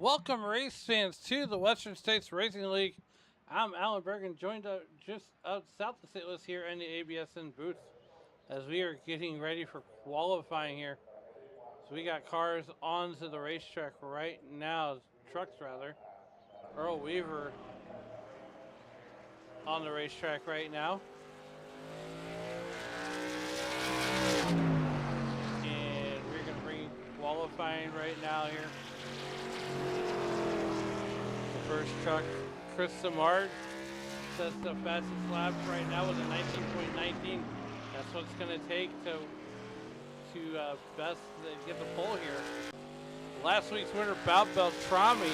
Welcome, race fans, to the Western States Racing League. I'm Alan Bergen, joined just out south of St. Louis here in the ABSN booth as we are getting ready for qualifying here. So we got cars onto the racetrack right now, trucks rather. Earl Weaver on the racetrack right now. And we're going to bring qualifying right now here. The first truck, Chris Samard, sets the fastest lap right now with a 19.19. That's what it's going to take to best get the pole here. Last week's winner, Bob Beltrami,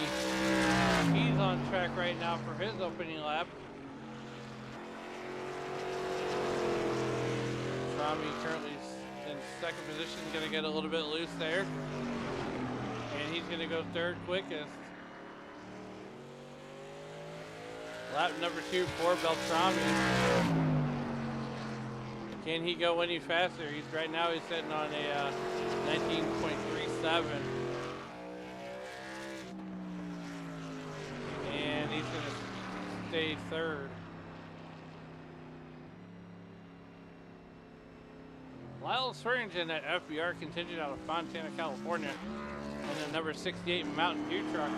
he's on track right now for his opening lap. Beltrami currently in second position, going to get a little bit loose there. And he's going to go third quickest. Lap number 2 for Beltrami. Can he go any faster? Right now he's sitting on a 19.37. And he's going to stay third. Lyle Swearingen at FBR contingent out of Fontana, California. And the number 68 Mountain Dew truck.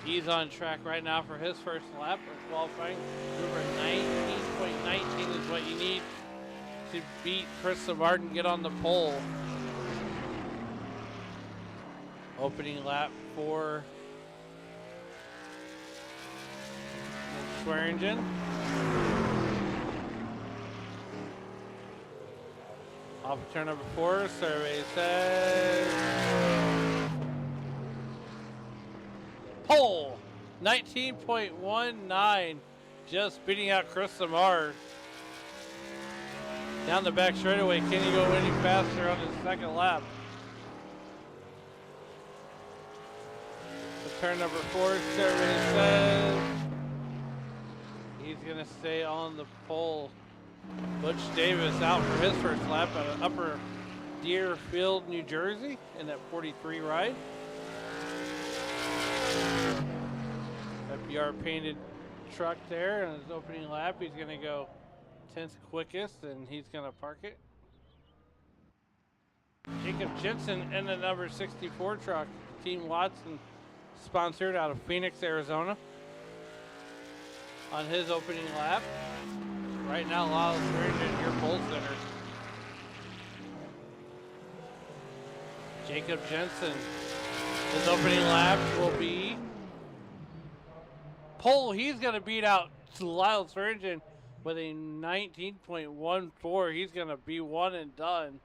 He's on track right now for his first lap of qualifying. Number 19.19 is what you need to beat Chris Samard and get on the pole. Opening lap for Swearingen. Off of turn number 4, survey says pole 19.19, just beating out Chris Samard. Down the back straightaway, can he go any faster on his second lap? So turn number 4, survey says he's going to stay on the pole. Butch Davis out for his first lap at Upper Deerfield, New Jersey in that 43 ride. FBR painted truck there in his opening lap. He's going to go 10th quickest and he's going to park it. Jacob Jensen in the number 64 truck. Team Watson sponsored out of Phoenix, Arizona on his opening lap. Right now, Lyle Swearingen, your pole center. Jacob Jensen. His opening lap will be pole. He's going to beat out Lyle Swearingen with a 19.14. He's going to be one and done.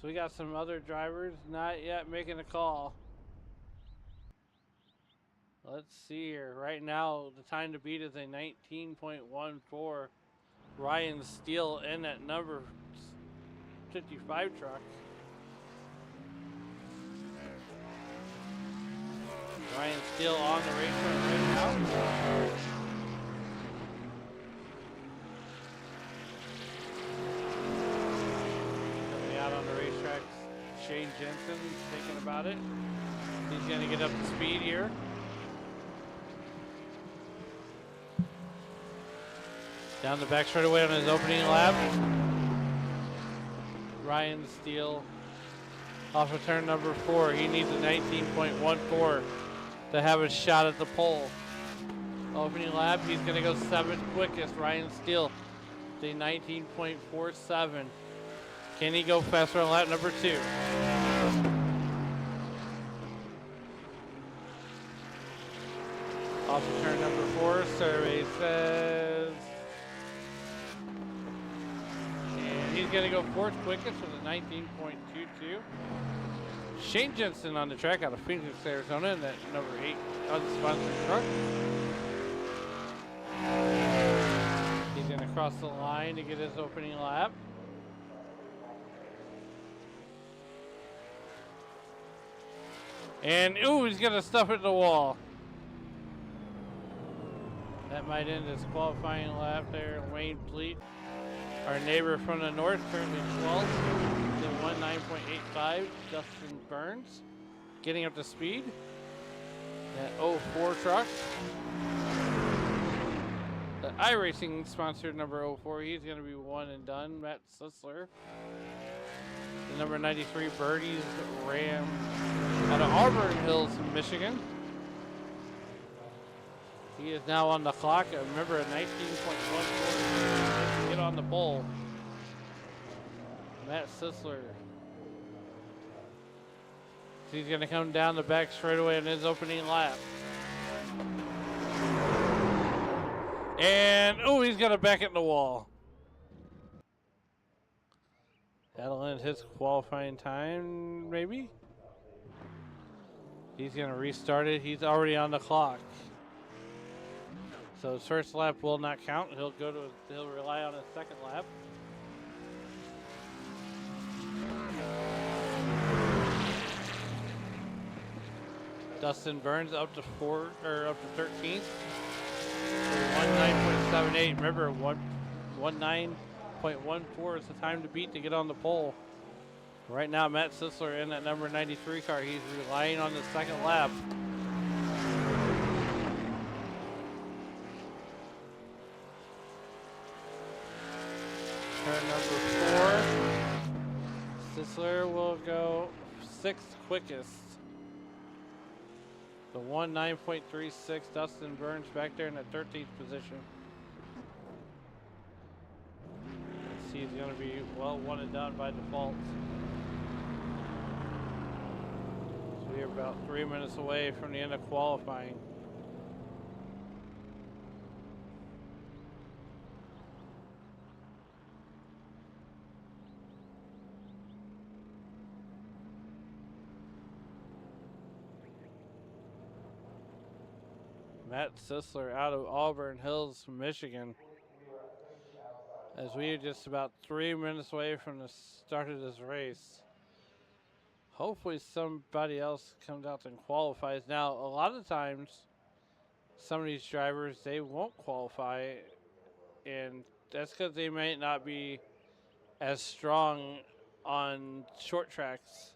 So we got some other drivers not yet making a call. Let's see here. Right now, the time to beat is a 19.14. Ryan Steele in that number 55 truck. Ryan Steele on the racetrack right now. Coming out on the racetrack, Shane Jensen thinking about it. He's going to get up to speed here. Down the back straightaway on his opening lap. Ryan Steele off of turn number 4. He needs a 19.14 to have a shot at the pole. Opening lap, he's going to go 7th quickest. Ryan Steele, the 19.47. Can he go faster on lap number 2? Off of turn number 4, survey says he's going to go 4th quickest with a 19.22. Shane Jensen on the track out of Phoenix, Arizona in that number 8 unsponsored truck. He's going to cross the line to get his opening lap. And, ooh, he's going to stuff it in the wall. That might end his qualifying lap there, Wayne Pleat. Our neighbor from the north, currently 12th, in 19.85, Dustin Burns, getting up to speed. That 04 truck. The iRacing sponsored number 04, he's going to be one and done. Matt Sisler. The number 93 Birdies Ram out of Auburn Hills, Michigan. He is now on the clock. Remember, a 19.14 to get on the pole. Matt Sisler. He's going to come down the back straightaway in his opening lap. And, oh, he's going to back it in the wall. That'll end his qualifying time, maybe? He's going to restart it. He's already on the clock. So his first lap will not count. He'll rely on his second lap. Dustin Burns up to 13th. 19.78. Remember, 19.14 is the time to beat to get on the pole. Right now, Matt Sisler in that number 93 car. He's relying on the second lap. Turn number 4. Sisler will go 6th quickest. The 19.36, Dustin Burns back there in the 13th position. Let's see, he's going to be well one and done by default. So we are about 3 minutes away from the end of qualifying. Matt Sisler out of Auburn Hills, Michigan. As we are just about 3 minutes away from the start of this race. Hopefully somebody else comes out and qualifies. Now, a lot of times, some of these drivers, they won't qualify. And that's because they might not be as strong on short tracks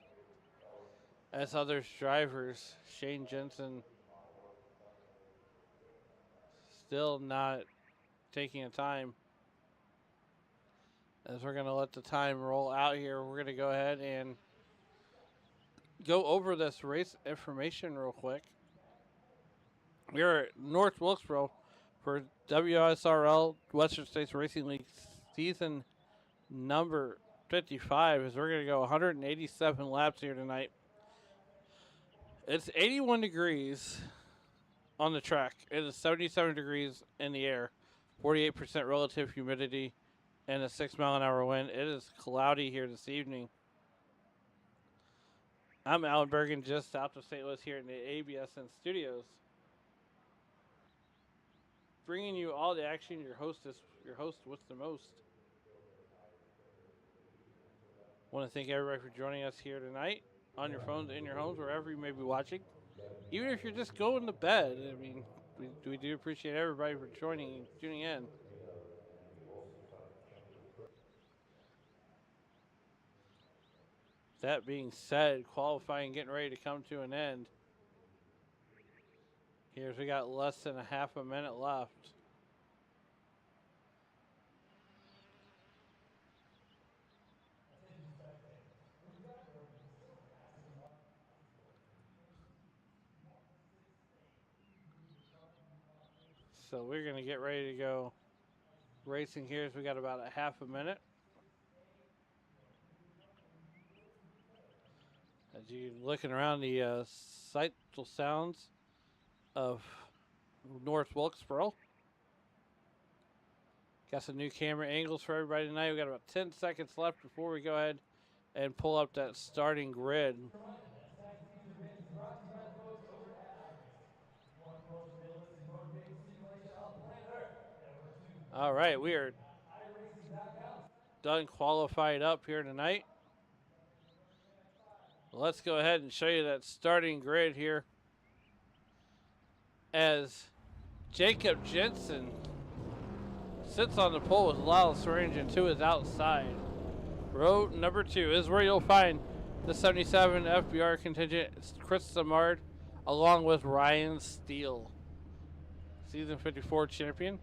as other drivers. Shane Jensen still not taking a time. As we're going to let the time roll out here, we're going to go ahead and go over this race information real quick. We're at North Wilkesboro for WSRL Western States Racing League season number 55, as we're going to go 187 laps here tonight. It's 81 degrees on the track. It is 77 degrees in the air, 48% relative humidity, and a 6-mile-an-hour wind. It is cloudy here this evening. I'm Alan Bergen, just south of St. Louis here in the ABSN studios, bringing you all the action. Your host with the most. Want to thank everybody for joining us here tonight on your phones, in your homes, wherever you may be watching. Even if you're just going to bed, I mean, we do appreciate everybody for tuning in. That being said, qualifying getting ready to come to an end. Here's we got less than a half a minute left. So we're going to get ready to go racing here. So we got about a half a minute. As you're looking around the sightal sounds of North Wilkesboro. Got some new camera angles for everybody tonight. We got about 10 seconds left before we go ahead and pull up that starting grid. All right, we are done qualified up here tonight. Let's go ahead and show you that starting grid here as Jacob Jensen sits on the pole with Lyle Swearingen to his outside. Row number 2 is where you'll find the 77 FBR contingent, Chris Samard, along with Ryan Steele, season 54 champion.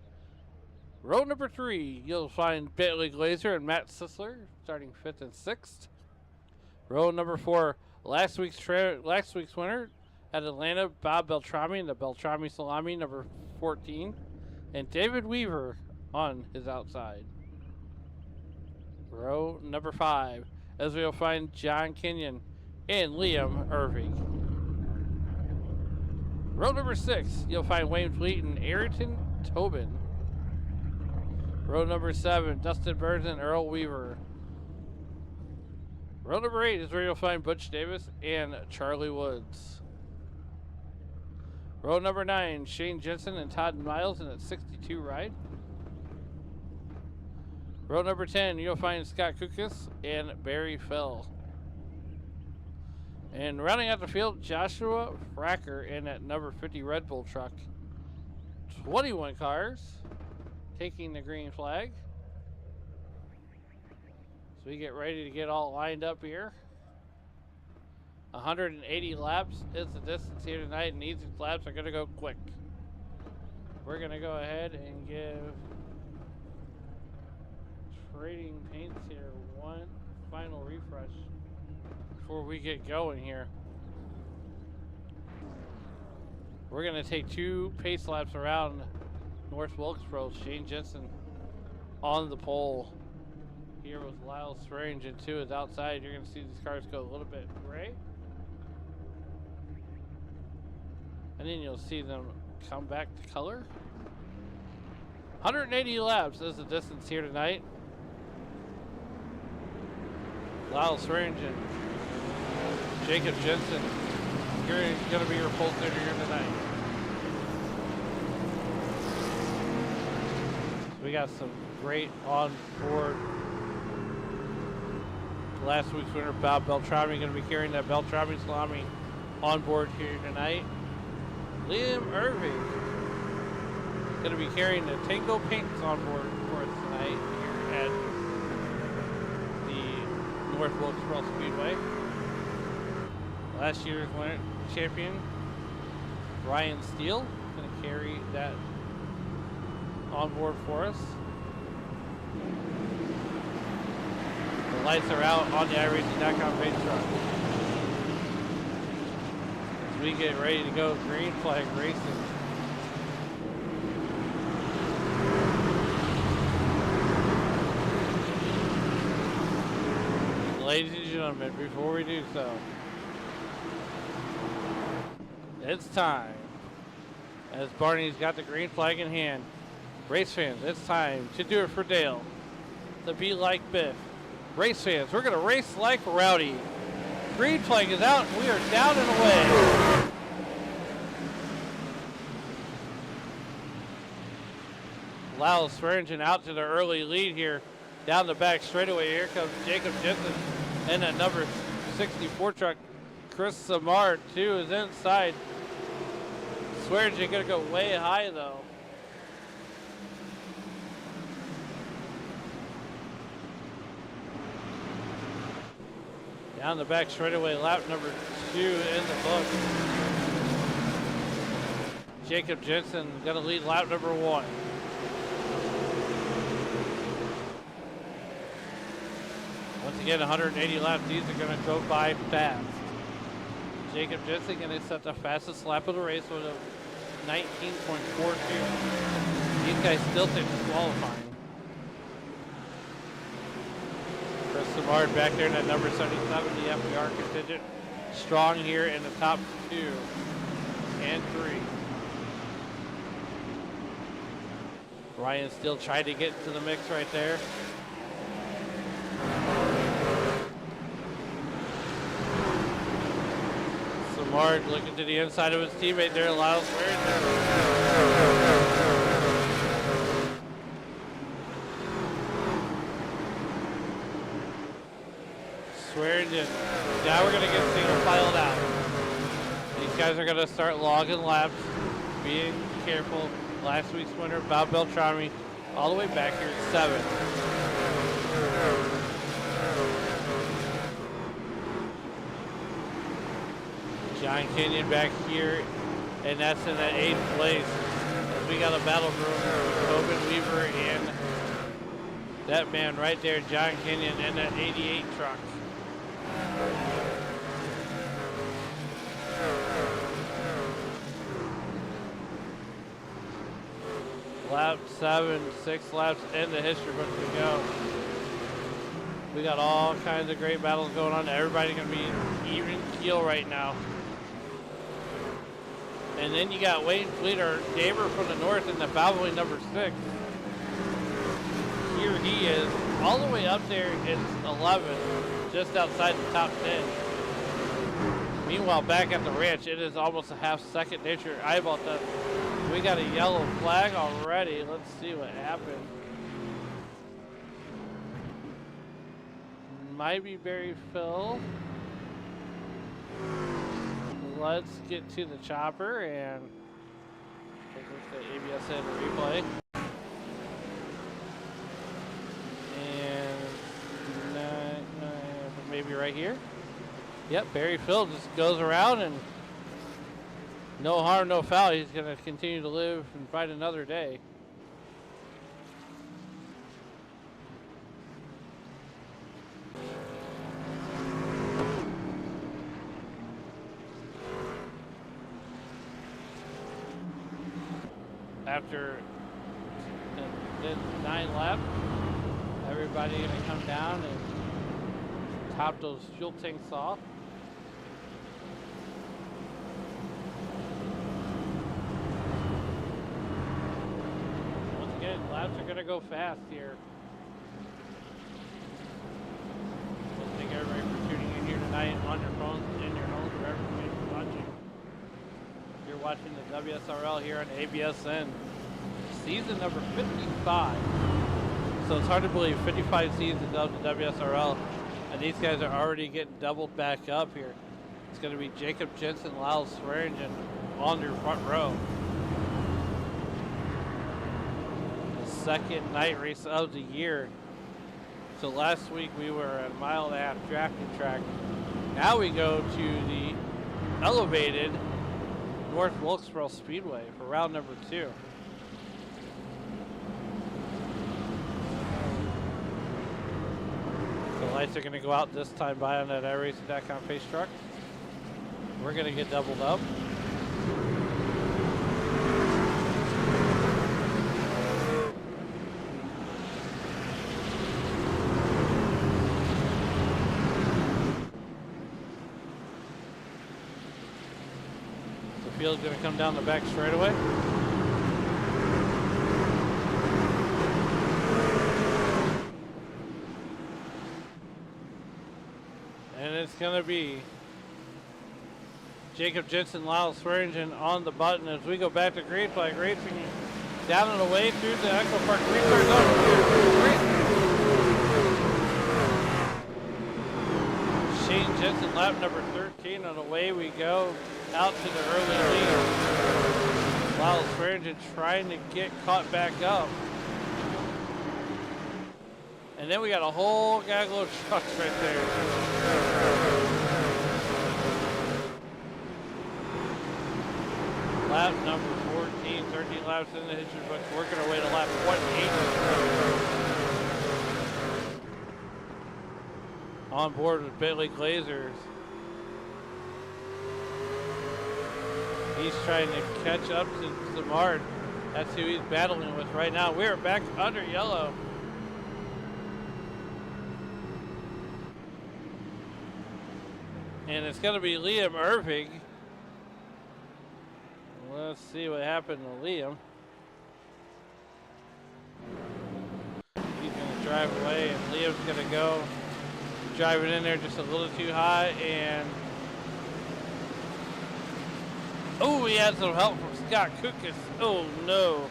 Row number 3, you'll find Bentley Glazer and Matt Sisler, starting 5th and 6th. Row number 4, last week's winner at Atlanta, Bob Beltrami in the Beltrami Salami, number 14, and David Weaver on his outside. Row number 5, as we'll find John Kenyon and Liam Irving. Row number 6, you'll find Wayne Fleet and Ayrton Tobin. Row number 7, Dustin Burns and Earl Weaver. Row number 8 is where you'll find Butch Davis and Charlie Woods. Row number 9, Shane Jensen and Todd Miles in a 62 ride. Row number 10, you'll find Scott Kukas and Barry Fell. And rounding out the field, Joshua Fracker in that number 50 Red Bull truck. 21 cars taking the green flag. So we get ready to get all lined up here. 180 laps is the distance here tonight, and these laps are going to go quick. We're going to go ahead and give Trading Paints here one final refresh before we get going here. We're going to take 2 pace laps around North Wilkesboro. Shane Jensen on the pole here with Lyle Swearingen to his outside. You're going to see these cars go a little bit gray, and then you'll see them come back to color. 180 laps is the distance here tonight. Lyle Swearingen, Jacob Jensen, you're going to be your pole sitter here tonight. So we got some great on board. Last week's winner, Bob Beltrami, going to be carrying that Beltrami Salami on board here tonight. Liam Irving going to be carrying the Tango Paints on board for us tonight here at the North Wilkesboro Speedway. Last year's winner, champion, Ryan Steele, going to carry that on board for us. The lights are out on the iRacing.com page truck. As we get ready to go green flag racing. Ladies and gentlemen, before we do so, it's time. As Barney's got the green flag in hand. Race fans, it's time to do it for Dale. To be like Biff. Race fans, we're going to race like Rowdy. Green flag is out, and we are down and away. Lyle Swearingen out to the early lead here. Down the back straightaway, here comes Jacob Jensen and that number 64 truck. Chris Samard, too, is inside. Swearingen going to go way high, though. Down the back straightaway, lap number 2 in the book. Jacob Jensen going to lead lap number 1. Once again, 180 laps. These are going to go by fast. Jacob Jensen going to set the fastest lap of the race with a 19.42. These guys still take qualifying. Chris Samard back there in that number 77, the FBR contingent. Strong here in the top 2 and 3. Ryan still trying to get into the mix right there. Samard looking to the inside of his teammate there, Lyle Swearingen. Swearingen. Now we're going to get single filed out. These guys are going to start logging laps, being careful. Last week's winner, Bob Beltrami, all the way back here at 7. John Kenyon back here, and that's in that 8th place. As we got a battle room, Tobin Weaver and that man right there, John Kenyon, in that 88 truck. Lap 7, 6 laps in the history book to go. We got all kinds of great battles going on. Everybody's gonna be even keel right now. And then you got Wayne Fleeter, neighbor from the north in the Valvoline number 6. Here he is, all the way up there in 11, just outside the top 10. Meanwhile, back at the ranch, it is almost a half-second nature eyeball test. We got a yellow flag already. Let's see what happened. Might be Barry Phil. Let's get to the chopper and take a look at the ABS and replay. And maybe right here. Yep, Barry Phil just goes around and no harm, no foul. He's going to continue to live and fight another day. After the 9 laps, everybody going to come down and top those fuel tanks off. Once again, laps are going to go fast here. So thank everybody for tuning in here tonight on your phones, in your homes, wherever you may be watching. You're watching the WSRL here on ABSN, season number 55. So it's hard to believe 55 seasons of the WSRL, and these guys are already getting doubled back up here. It's going to be Jacob Jensen, Lyle Swearingen on your front row. The second night race of the year. So last week we were at a 1.5 mile drafting track. Now we go to the elevated North Wilkesboro Speedway for round number 2. The lights are going to go out this time by on that iRacing.com face truck. We're going to get doubled up. Field's going to come down the back straightaway. And it's going to be Jacob Jensen, Lyle Swearingen on the button as we go back to green flag racing down and away through the Echo Park restart zone. Shane Jensen, lap number 13, and away we go out to the early lead. Lyle Swearingen trying to get caught back up. And then we got a whole gaggle of trucks right there. Lap number 14, 13 laps in the history books, working our way to lap 28. On board with Bentley Glazers. He's trying to catch up to Zamard. That's who he's battling with right now. We're back under yellow. And it's going to be Liam Irving. Let's see what happened to Liam. He's going to drive away, and Liam's going to go driving in there just a little too high. And oh, he had some help from Scott Kukas. Oh, no.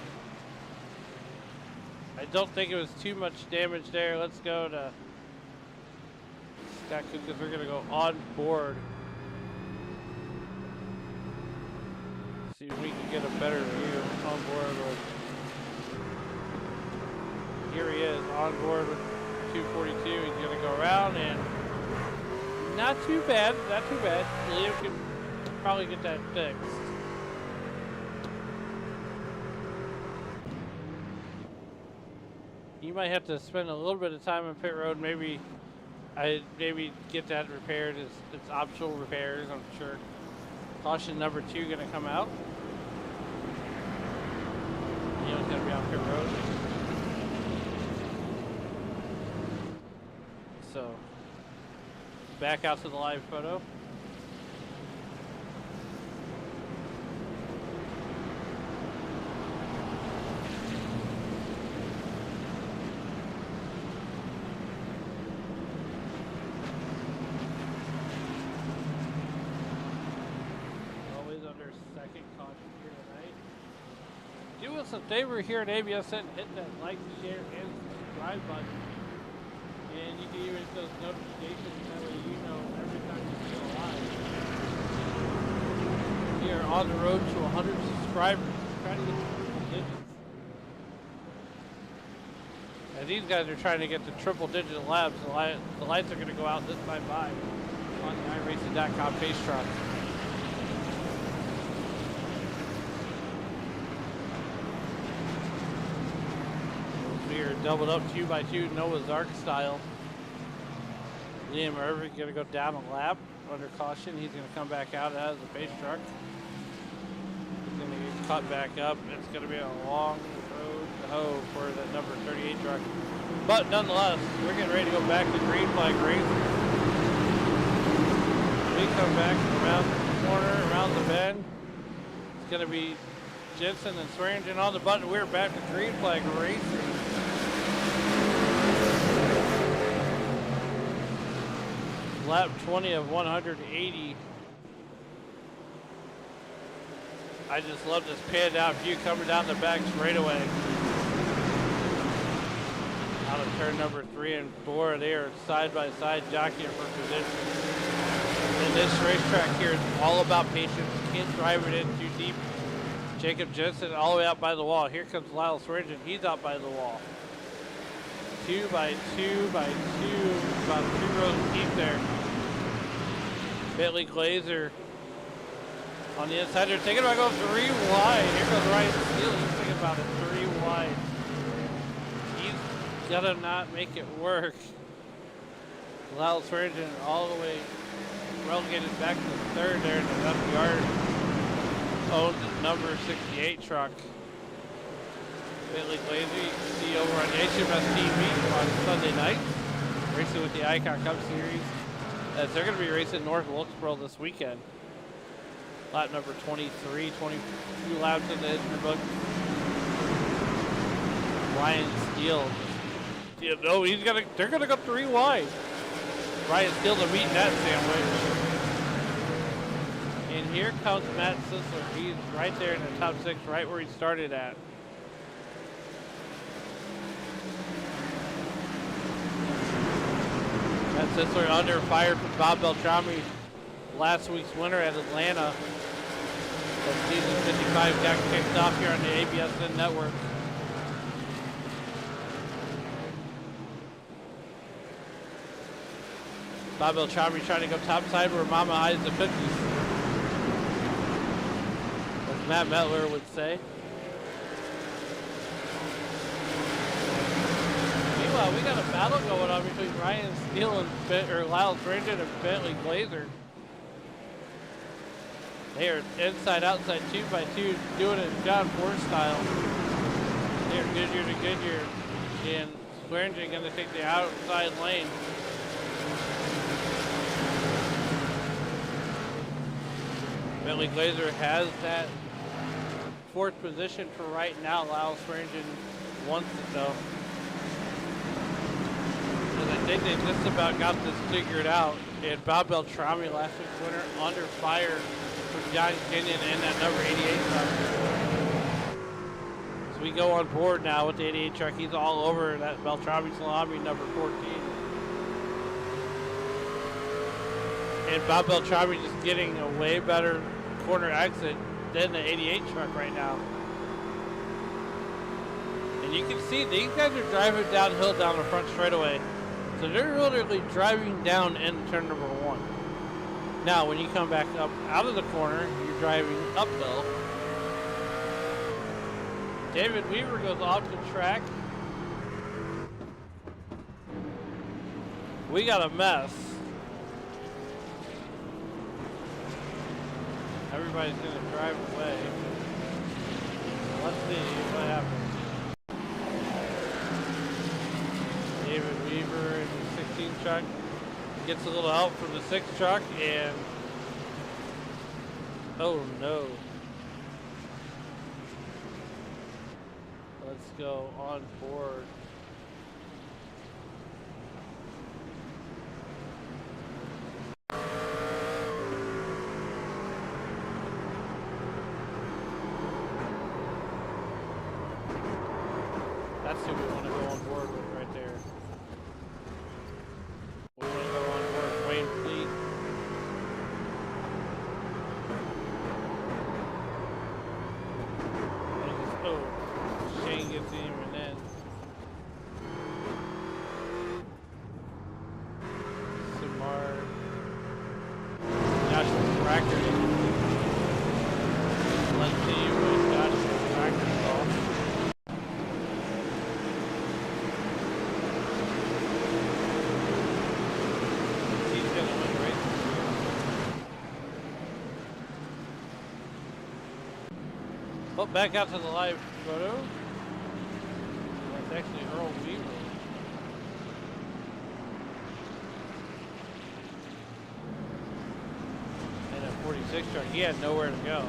I don't think it was too much damage there. Let's go to Scott Kukas. We're going to go on board. See if we can get a better view on board with here he is on board with 242. He's going to go around, and not too bad, not too bad. Liam can probably get that fixed. You might have to spend a little bit of time on pit road. Maybe get that repaired. It's optional repairs, I'm sure. Caution number 2 going to come out. Neil's going to be on pit road. So, back out to the live photo. Do us a favor here at ABS and hit that like, share, and subscribe button. And you can even hit those notifications, that way you know every time you go live. We are on the road to 100 subscribers. Trying to get to triple digits. And these guys are trying to get to triple digit laps. The lights are going to go out this time by on the iRacing.com pace truck. Here, doubled up 2x2 Noah's Ark style. Liam Irving going to go down a lap under caution. He's going to come back out as a pace truck. He's going to get caught back up. It's going to be a long road to hoe for that number 38 truck. But nonetheless, we're getting ready to go back to green flag racing. We come back around the corner, around the bend. It's going to be Jensen and Swearingen on the button. We're back to green flag racing. Lap 20 of 180. I just love this panned out view coming down the back straightaway. Out of turn number 3 and 4, they are side by side jockeying for position. And this racetrack here is all about patience. You can't drive it in too deep. Jacob Jensen all the way out by the wall. Here comes Lyle Swearingen. He's out by the wall. 2 by 2 by 2, about 2 rows deep there. Bentley Glazer on the inside. They're thinking about going 3 wide. Here goes Ryan Steele. He's thinking about it 3 wide. He's gotta not make it work. Lyle Swearingen all the way relegated back to the 3rd there in the left yard. Owned the number 68 truck. Bentley Glazer, you can see over on HMS TV on Sunday night, racing with the Icon Cup Series. As they're going to be racing North Wilkesboro this weekend. Lap number 23, 22 laps in the history book. Ryan Steele. You know, they're going to go 3 wide. Ryan Steele to meet that sandwich. And here comes Matt Sisler. He's right there in the top 6, right where he started at. Matt Sisler under fire from Bob Beltrami, last week's winner at Atlanta. As season 55 got kicked off here on the ABSN network. Bob Beltrami trying to go topside where Mama hides the cookies, as Matt Metler would say. Meanwhile, we got a battle going on between Ryan Steele and Lyle Swearingen and Bentley Glazer. They are inside, outside, 2 by 2, doing it John Ford style. They're Goodyear to Goodyear, and Swearingen going to take the outside lane. Bentley Glazer has that 4th position for right now. Lyle Swearingen wants it though. And I think they just about got this figured out. And Bob Beltrami, last week's winner, under fire from John Kenyon and that number 88 truck. So we go on board now with the 88 truck. He's all over that Beltrami Salami, number 14. And Bob Beltrami just getting a way better corner exit than the 88 truck right now. And And you can see these guys are driving downhill down the front straightaway. So they're literally driving down in turn number 1. Now, when you come back up out of the corner, you're driving uphill. David Weaver goes off the track. We got a mess. Everybody's going to drive away. Let's see what happens. David Weaver in the 16 truck gets a little help from the 6 truck, and oh no. Let's go on board. That's who we want to go on board with right there. We want to go on board Wayne Fleet. Oh, Shane gets him and then Samar. Joshua Cracker. Let's see what Joshua Cracker's off. Well, back out to the live photo. That's actually Earl Weaver. And a 46 truck, he had nowhere to go.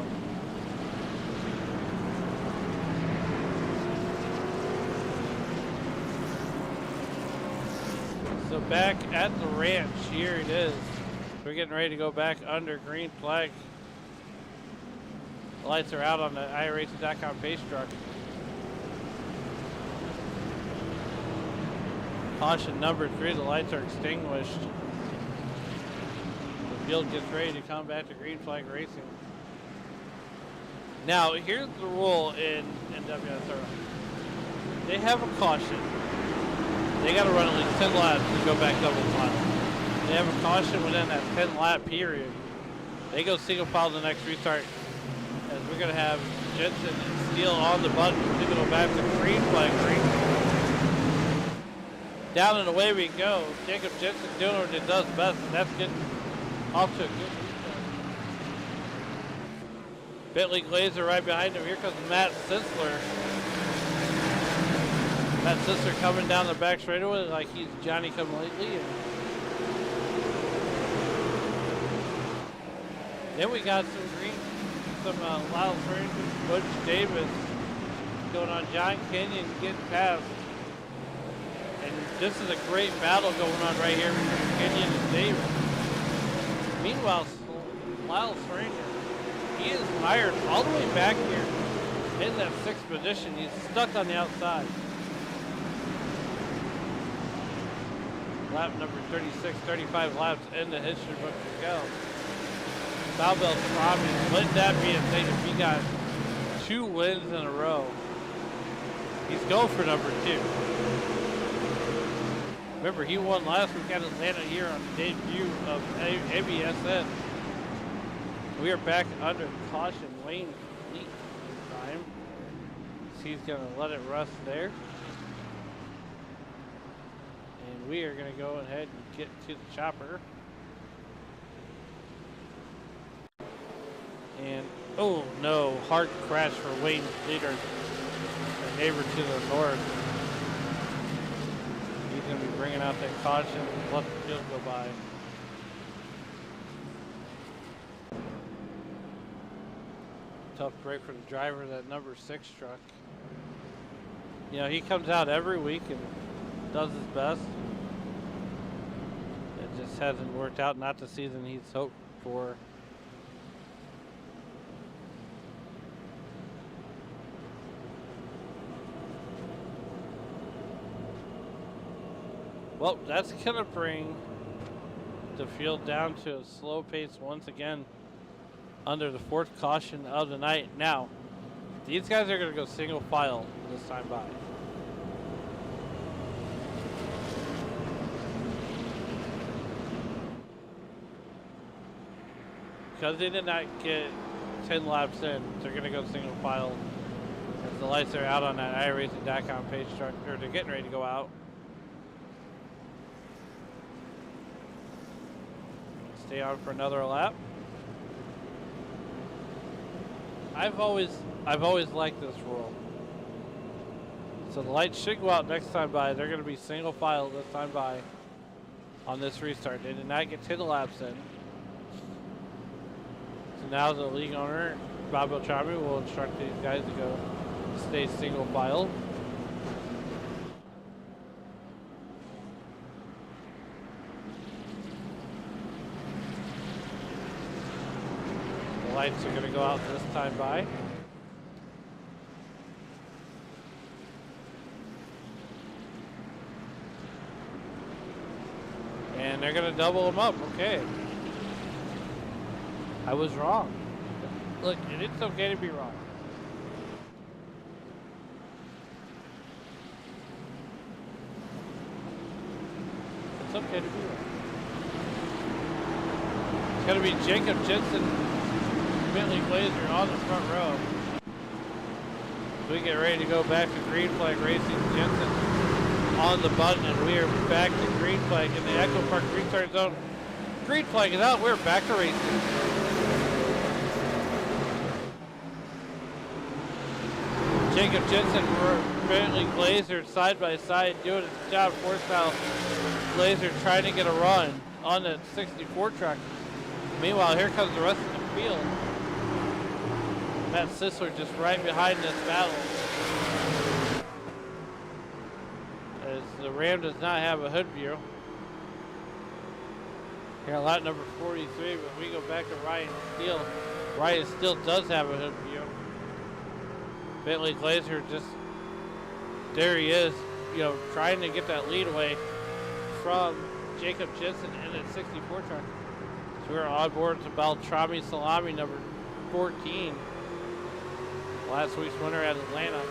So back at the ranch, here it is. We're getting ready to go back under green flag. The lights are out on the iRacing.com base truck. Caution number 3, the lights are extinguished. The field gets ready to come back to green flag racing. Now, here's the rule in WSRL. They have a caution. They got to run at least 10 laps to go back double file. They have a caution within that 10 lap period. They go single file the next restart. As we're going to have Jensen and Steele on the button to go back to green flag racing. Down and away we go. Jacob Jensen doing what it does best, and that's getting off to a good restart. Bentley Glazer right behind him. Here comes Matt Sisler. Matt Sisler coming down the back straightaway like he's Johnny come lately. And then we got some Lyle Francis, Butch Davis going on John Kenyon getting past. And this is a great battle going on right here between Kenyon and Davis. Meanwhile, Lyle Francis, he is mired all the way back here in that 6th position. He's stuck on the outside. Lap number 36, 35 laps in the history book to go. Cowbell Robbins, let that be a thing if he got 2 wins in a row. He's going for number 2. Remember, he won last week at Atlanta here on the debut of ABSN. We are back under caution. Wayne Fleet this time. So he's going to let it rust there. And we are going to go ahead and get to the chopper. And, oh no, hard crash for Wayne Fleet, our neighbor to the north. He's going to be bringing out that caution and let the field go by. Tough break for the driver of that number 6 truck. You know, he comes out every week and does his best. It just hasn't worked out, not the season he's hoped for. Well, that's going to bring the field down to a slow pace once again under the 4th caution of the night. Now, these guys are going to go single file this time by. because they did not get 10 laps in, they're going to go single file. As the lights are out on that iRacing.com page, or they're getting ready to go out. Stay on for another lap. I've always liked this rule. So the lights should go out next time by. They're going to be single file this time by on this restart. They did not get 10 laps in. So now the league owner, Bob Beltrami, will instruct these guys to go stay single file. The lights are going to go out this time by. And they're going to double them up. Okay. I was wrong. Look, it's okay to be wrong. It's okay to be wrong. It's going to be Jacob Jensen, Bentley Glazer on the front row. We get ready to go back to green flag racing. Jensen on the button, and we are back to green flag in the Echo Park restart zone. Green flag is out. We're back to racing. Jacob Jensen, Bentley Glazer side by side doing his job. Four style Glazer trying to get a run on the 64 truck. Meanwhile, here comes the rest of the field. Matt Sisler just right behind this battle. As the Ram does not have a hood view. Here on lap number 43, but we go back to Ryan Steele. Ryan Steele does have a hood view. Bentley Glazer just, there he is, you know, trying to get that lead away from Jacob Jensen in that 64 truck. So we're on board to Beltrami Salami, number 14. Last week's winner at Atlanta.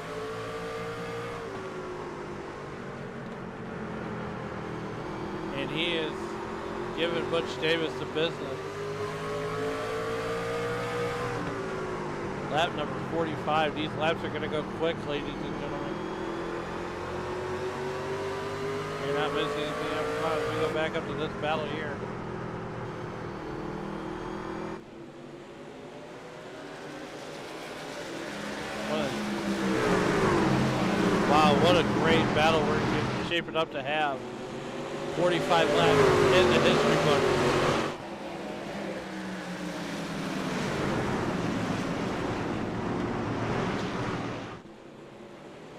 And he is giving Butch Davis the business. Lap number 45. These laps are going to go quick, ladies and gentlemen. You're not missing anything up front. We go back up to this battle here. Wow, what a great battle we're shaping up to have. 45 laps in the history book.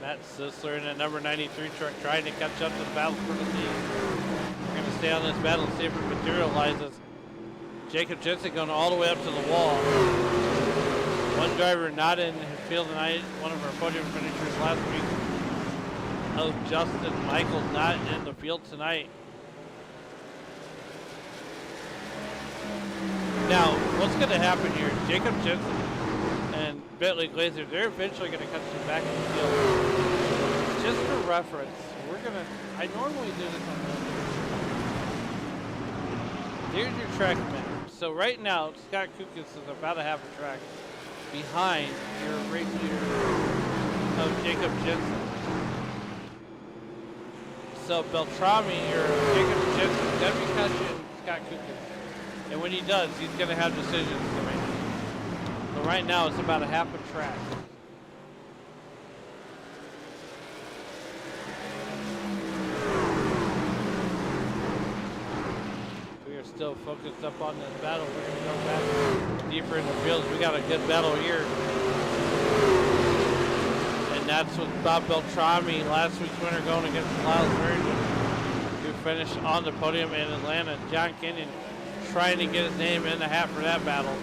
Matt Sisler in that number 93 truck trying to catch up to the battle for the lead. We're going to stay on this battle and see if it materializes. Jacob Jensen going all the way up to the wall. One driver not in his field tonight. One of our podium finishers last week. Oh, Justin Michael not in the field tonight. Now, what's going to happen here? Jacob Jensen and Bentley Glazer, they're eventually going to catch them back in the field. Just for reference, we're going to, I normally do this on the, here's your track map. So right now, Scott Kukas is about a half a track behind your race leader of Jacob Jensen. So Beltrami or Jacob Jensen is going to be catching Scott Kukas. And when he does, he's going to have decisions to make. So right now, it's about a half a track. We are still focused up on this battle. We're going to go back deeper in the fields. We got a good battle here. And that's with Bob Beltrami, last week's winner, going against Lyle Virgin, who finished on the podium in Atlanta. John Kenyon trying to get his name in the hat for that battle.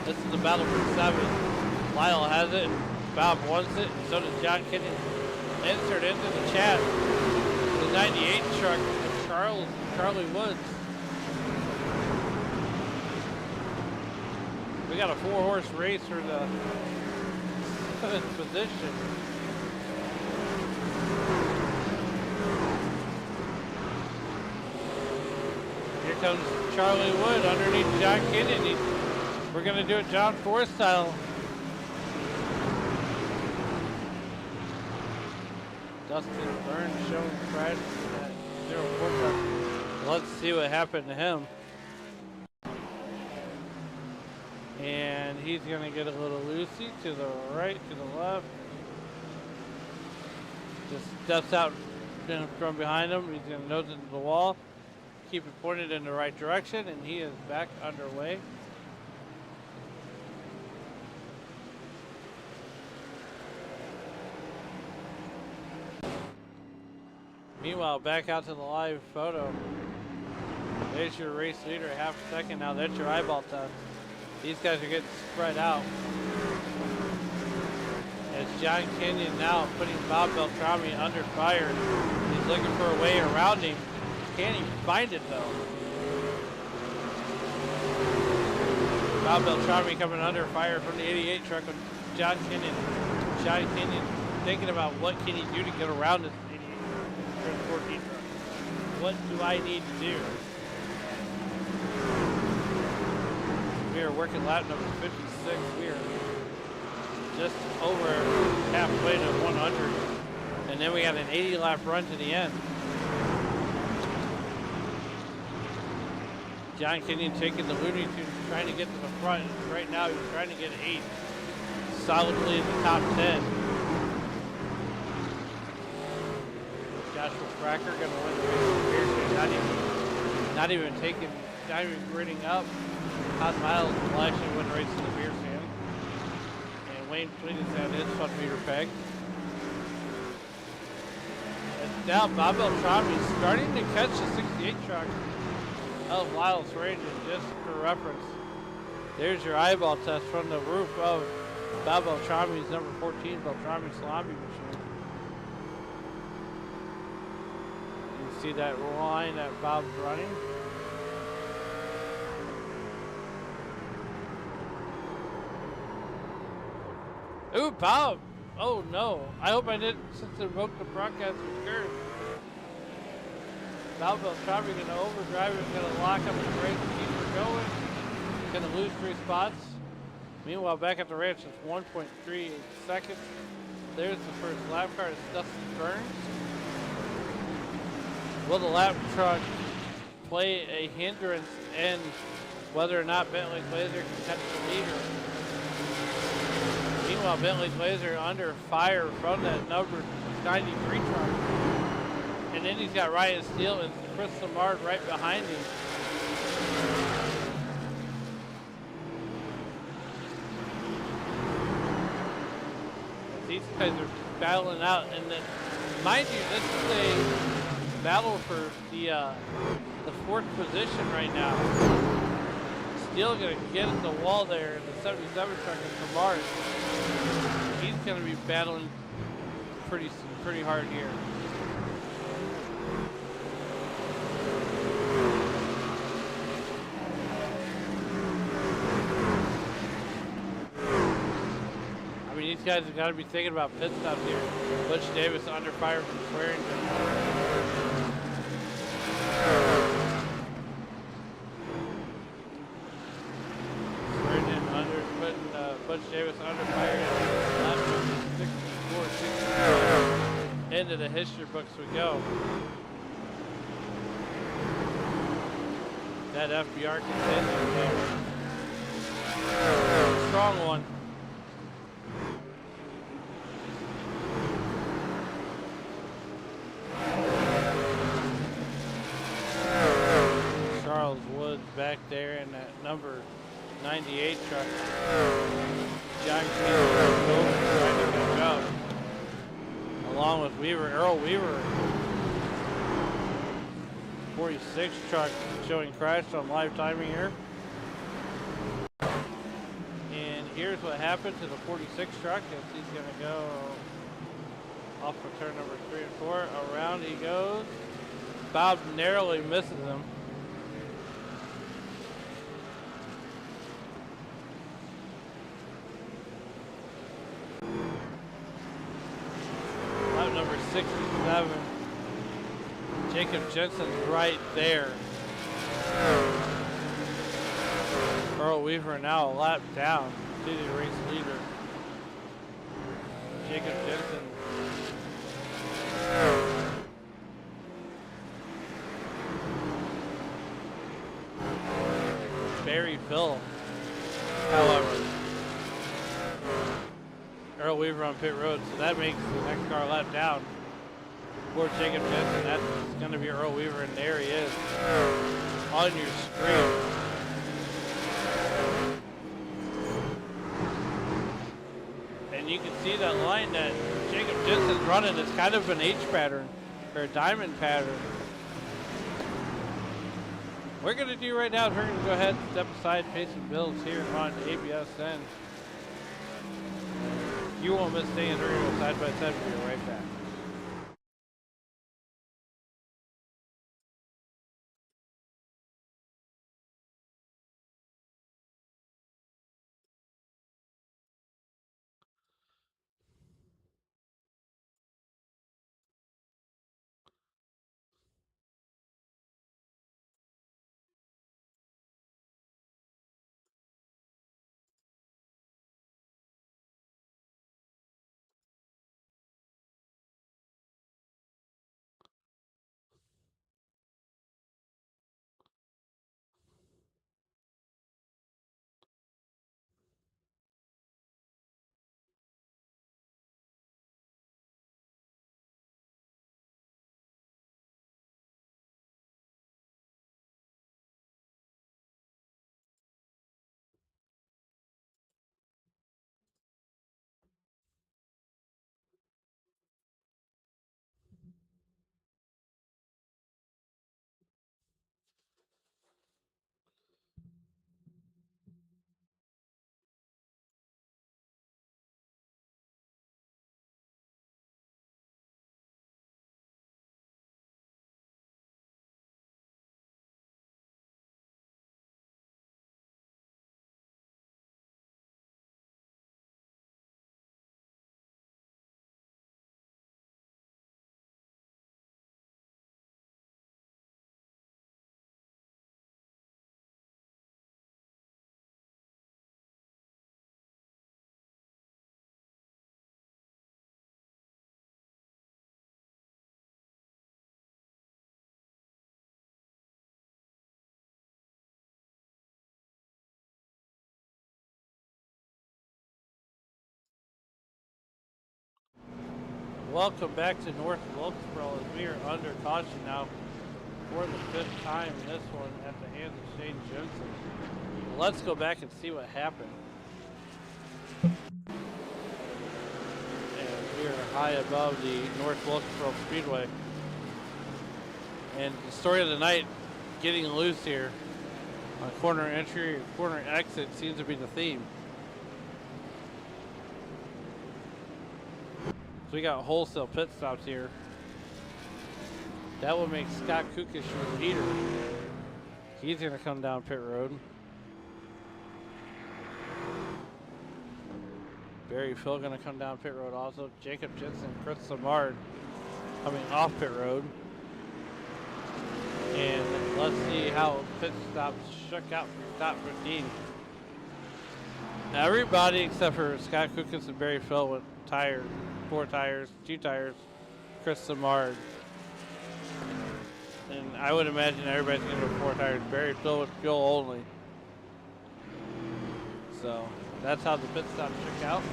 This is the battle for 7. Lyle has it. Bob wants it. So does John Kenyon. Insert into the chat the 98 truck of Charlie Woods. We got a 4-horse race for the 7th position. Here comes Charlie Wood underneath John Kenyon. We're going to do it John Forrest style. Dustin Burns showing crash at 04 truck. Let's see what happened to him. And he's going to get a little loosey to the right, to the left. Just steps out from behind him. He's going to nose into the wall. Keep it pointed in the right direction, and he is back underway. Meanwhile, back out to the live photo. There's your race leader, half a second now. That's your eyeball test. These guys are getting spread out. As John Kenyon now putting Bob Beltrami under fire. He's looking for a way around him. Can't even find it though. Bob Beltrami coming under fire from the 88 truck with John Kenyon. John Kenyon thinking about what can he do to get around this 14 truck. What do I need to do? We are working lap number 56. We are just over halfway to 100. And then we got an 80 lap run to the end. John Kenyon taking the Looney Tunes, trying to get to the front. Right now he's trying to get 8 solidly in the top 10. Joshua Cracker going to win the race. Not even gritting up. Todd Miles will actually win the race in the beer stand. And Wayne Fleet has had his 100-meter peg. And now Bob Beltrami is starting to catch the 68 truck of Lyle's Ranger, just for reference. There's your eyeball test from the roof of Bob Beltrami's number 14 Beltrami Salami machine. See that line that Bob's running. Ooh, Bob! Oh no! I hope I didn't since invoke the broadcast with curve. Bob Beltrami gonna overdrive it, gonna lock up the brakes, keep her going. Gonna lose 3 spots. Meanwhile, back at the ranch, it's 1.38 seconds. There's the first lap car. It's Dustin Burns. Will the lap truck play a hindrance in whether or not Bentley Glazer can catch the leader? Meanwhile, Bentley Glazer under fire from that number 93 truck. And then he's got Ryan Steele and Chris Lamard right behind him. These guys are battling out, and then, mind you, this is a battle for the 4th position right now. Steele gonna get at the wall there in the 77 truck and Lamar. He's gonna be battling pretty hard here. I mean, these guys have got to be thinking about pit stops here. Butch Davis under fire from Swearingen. Putting Butch Davis under fire. Last 64, 65. Into the history books we go. That FBR continues. Strong one. Charles Woods back there in that number 98 truck. John Kenyon trying to catch up. Along with Earl Weaver. 46 truck showing crash on live timing here. And here's what happened to the 46 truck as he's going to go off of turn number 3 and 4. Around he goes. Bob narrowly misses him. Lap number 67. Jacob Jensen's right there. Earl Weaver now a lap down. Continue to race leader. Jacob Jensen. Barry Phil. However, Earl Weaver on pit road, so that makes the next car lap down for Jacob Jensen. That's going to be Earl Weaver, and there he is on your screen. And you can see that line that Jacob Jensen's running is kind of an H pattern, or a diamond pattern. We're going to do right now is we're going to go ahead and step aside, pay some bills here on ABSN. You won't miss staying. We're going to go side by side. We'll be right back. Welcome back to North Wilkesboro as we are under caution now for the 5th time in this one at the hands of Shane Jensen. Let's go back and see what happened. And we are high above the North Wilkesboro Speedway. And the story of the night, getting loose here on corner entry or corner exit seems to be the theme. So we got wholesale pit stops here. That will make Scott Kukish your leader. He's going to come down pit road. Barry Phil going to come down pit road also. Jacob Jensen, Chris Samard coming off pit road. And let's see how pit stops shook out for top 15. Everybody except for Scott Kukish and Barry Phil with tires. 4 tires, 2 tires, Chris Samard. And I would imagine everybody's going to go 4 tires. Barry Phil with fuel only. So that's how the pit stop shook out.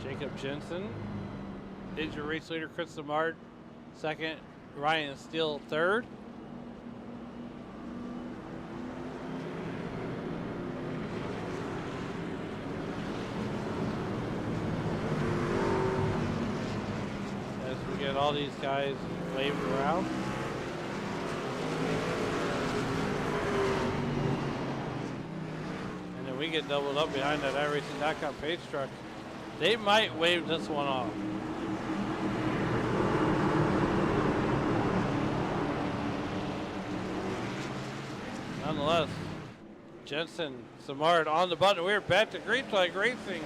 Jacob Jensen is your race leader, Chris Samard. Second, Ryan Steele third. As we get all these guys waved around. And then we get doubled up behind that iRacing.com page truck. They might wave this one off. Nonetheless, Jensen, Samard on the button. We're back to green flag racing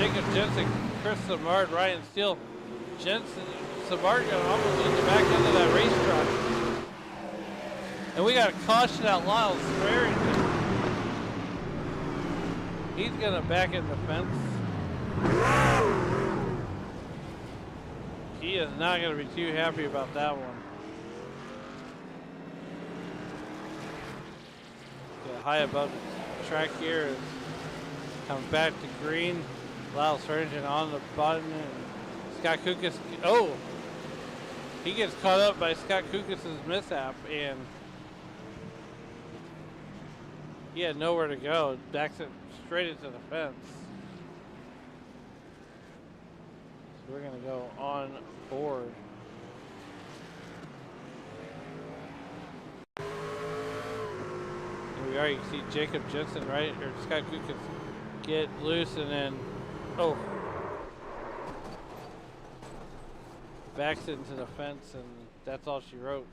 Jacob Jensen, Chris Samard, Ryan Steele. Jensen, Samard got almost in the back end of that race truck. And we got a caution out Lyle Swearingen. He's going to back in the fence. He is not going to be too happy about that one. Get high above the track here. Is comes back to green. Lyle Swearingen on the button. And Scott Kukas. Oh! He gets caught up by Scott Kukas' mishap. And he had nowhere to go. Backs it straight into the fence. So we're going to go on board. Here we are. You can see Jacob Jensen, right? Or Scott Kukas get loose and then, oh. Backs it into the fence, and that's all she wrote.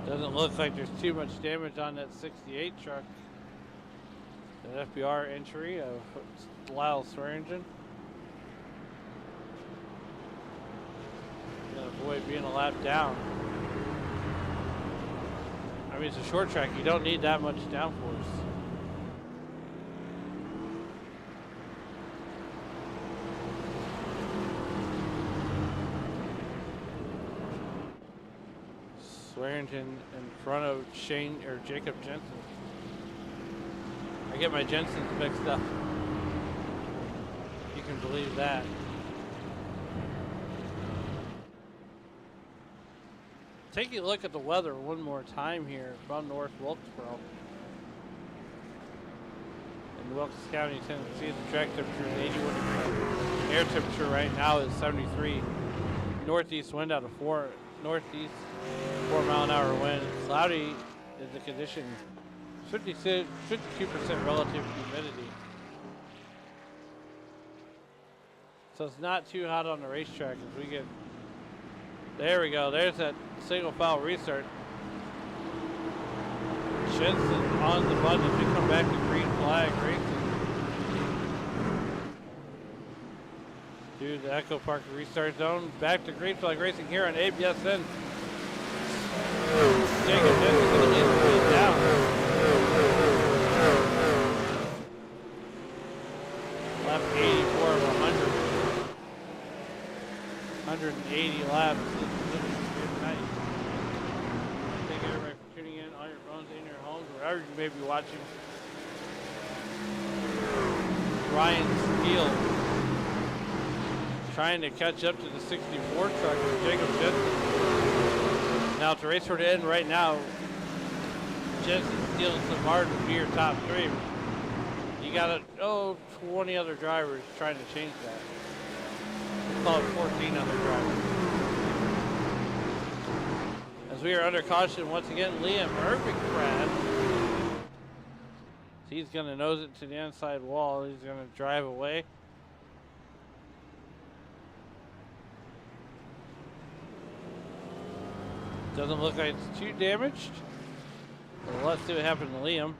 Doesn't look like there's too much damage on that 68 truck. An FBR entry of Lyle Swearingen. Gonna avoid being a lap down. I mean, it's a short track. You don't need that much downforce. Swearingen in front of Shane or Jacob Jensen. I get my Jensens mixed up. You can believe that. Taking a look at the weather one more time here from North Wilkesboro. In Wilkes County, Tennessee, the track temperature is 81 degrees. Air temperature right now is 73. Northeast wind out of 4 northeast. 4 mile an hour wind. Cloudy is the condition. 52% relative humidity. So it's not too hot on the racetrack as we get. There we go. There's that single file restart. Jensen on the button as we come back to green flag racing. To the Echo Park restart zone. Back to green flag racing here on ABSN. Jacob Jensen going to lead the lead down. Lap 84 of 100. 180 laps. Good night. Thank everybody for tuning in on your phones, in your homes, wherever you may be watching. Ryan Steele trying to catch up to the 64 truck with Jacob Jensen. Now to race for the end right now, Jensen, Steele, and Samard would be your top three. You got 20 other drivers trying to change that. We'll call it 14 other drivers. As we are under caution once again, Liam Irving Brad. He's going to nose it to the inside wall. He's going to drive away. Doesn't look like it's too damaged. Well, let's see what happened to Liam.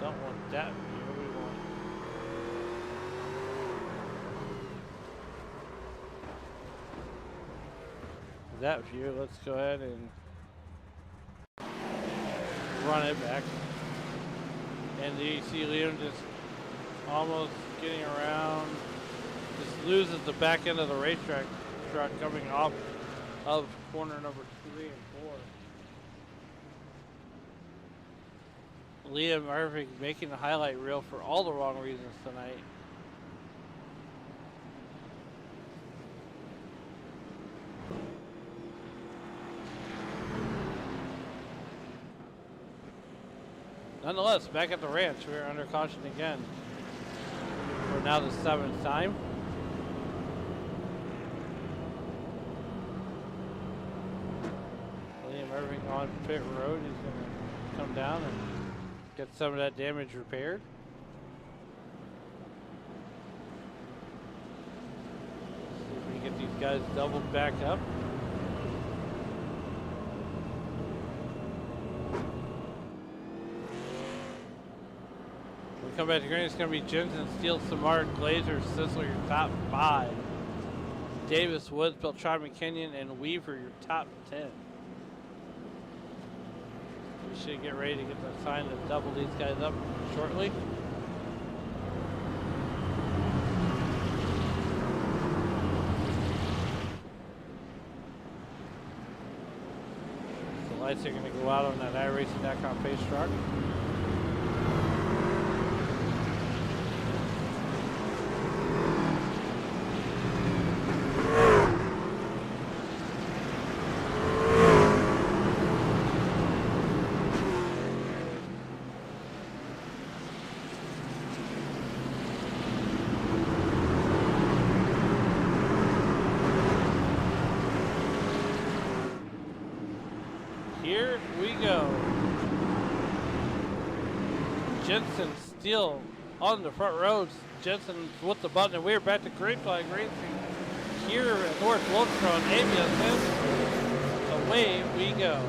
Don't want that view. We want that view. Let's go ahead and run it back. And you see Liam just almost getting around. Just loses the back end of the racetrack truck coming off of corner number 3 and 4. Liam Irving making the highlight reel for all the wrong reasons tonight. Nonetheless, back at the ranch, we're under caution again for now the 7th time. Liam Irving on pit road. He's going to come down and get some of that damage repaired. See if we can get these guys doubled back up. we come back to green, it's going to be Jensen, Steele, Samard, Glazer, Sisler, your top 5. Davis, Woods, Beltrami, Kenyon, and Weaver, your top 10. We should get ready to get the sign to double these guys up shortly. The lights are going to go out on that iRacing.com pace truck. Here we go. Jensen, Steele on the front rows. Jensen with the button, and we're back to green flag racing here at North Wilkesboro on ABS. Away we go.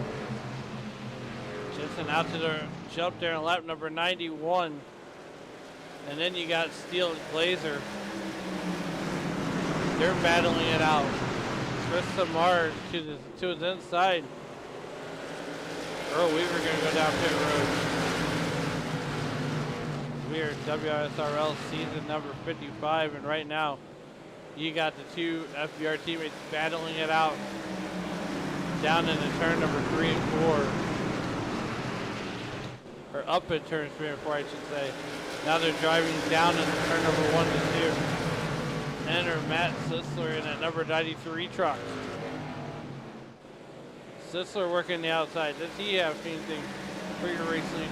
Jensen out to the jump there in lap number 91. And then you got Steele and Glazer. They're battling it out. Chris Samard to his inside. Earl Weaver going to go down pit road. We are WSRL season number 55, and right now you got the two FBR teammates battling it out down into turn number 3 and 4. Or up in turn 3 and 4, I should say. Now they're driving down into turn number 1 to 2. Enter Matt Sisler in that number 93 truck. Sisler working the outside. Does he have anything for your race lead?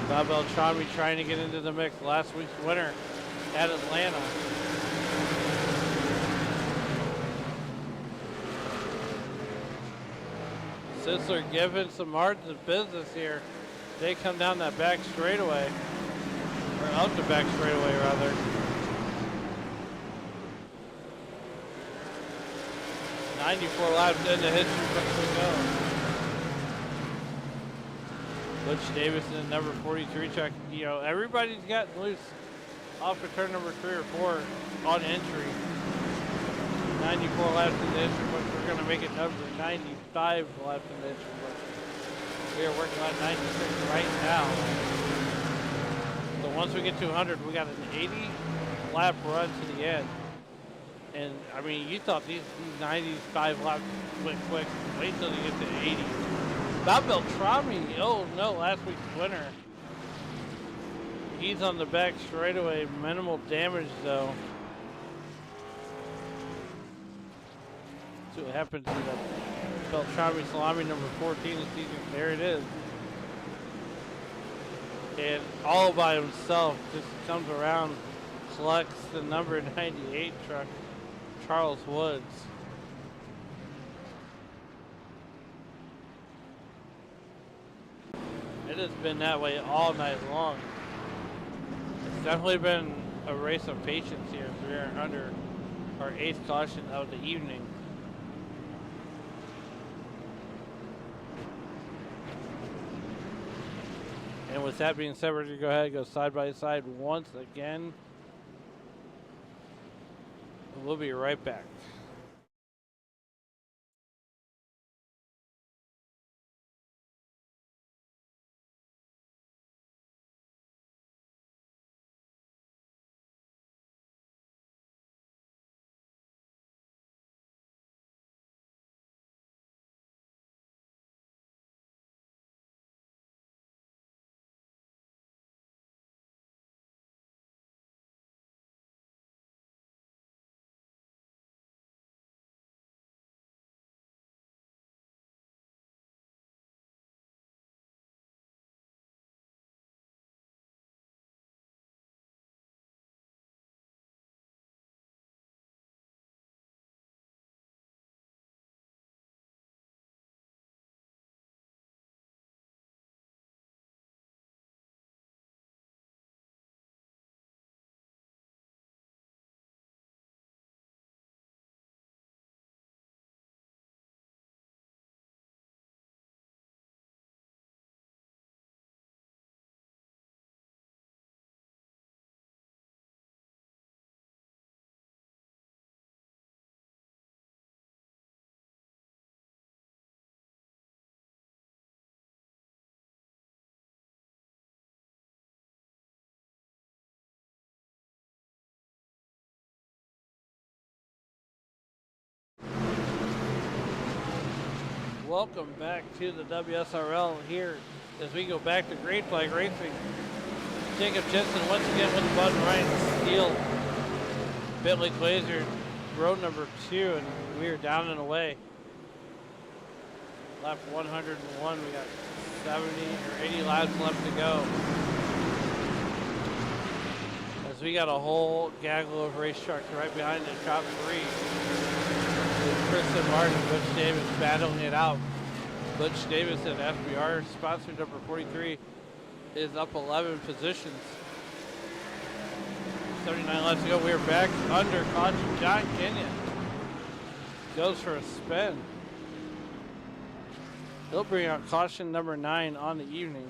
Bob Beltrami trying to get into the mix. Last week's winner at Atlanta. Sisler giving some margin of business here. They come down that back straightaway. Or out the back straightaway, rather. .94 laps into history books we go. Butch Davis in number 43 truck. You know, everybody's gotten loose off of turn number 3 or 4 on entry. 94 laps in the history books. We're going to make it number 95 laps in the history books. We are working on 96 right now. So once we get to 100, we got an 80 lap run to the end. And I mean, you thought these 95 laps went quick. Wait till you get to 80. Bob Beltrami, oh no, last week's winner. He's on the back straightaway, minimal damage though. See what happens to the Beltrami Salami number 14 this season. There it is. And all by himself, just comes around, collects the number 98 truck. Charles Woods. It has been that way all night long. It's definitely been a race of patience here. We are under our 8th caution of the evening. And with that being said, we're going to go ahead and go side by side once again. We'll be right back. Welcome back to the WSRL here as we go back to green flag racing. Jacob Jensen once again with the button, Ryan Steele, Bentley Glazer, row number 2, and we are down and away. Lap 101, we got 70 or 80 laps left to go. As we got a whole gaggle of race trucks right behind the top 3. Chris and Martin, Butch Davis battling it out. Butch Davis at FBR, sponsor number 43, is up 11 positions. 79 laps to go. We are back under caution. John Kenyon goes for a spin. He'll bring out caution number 9 on the evening.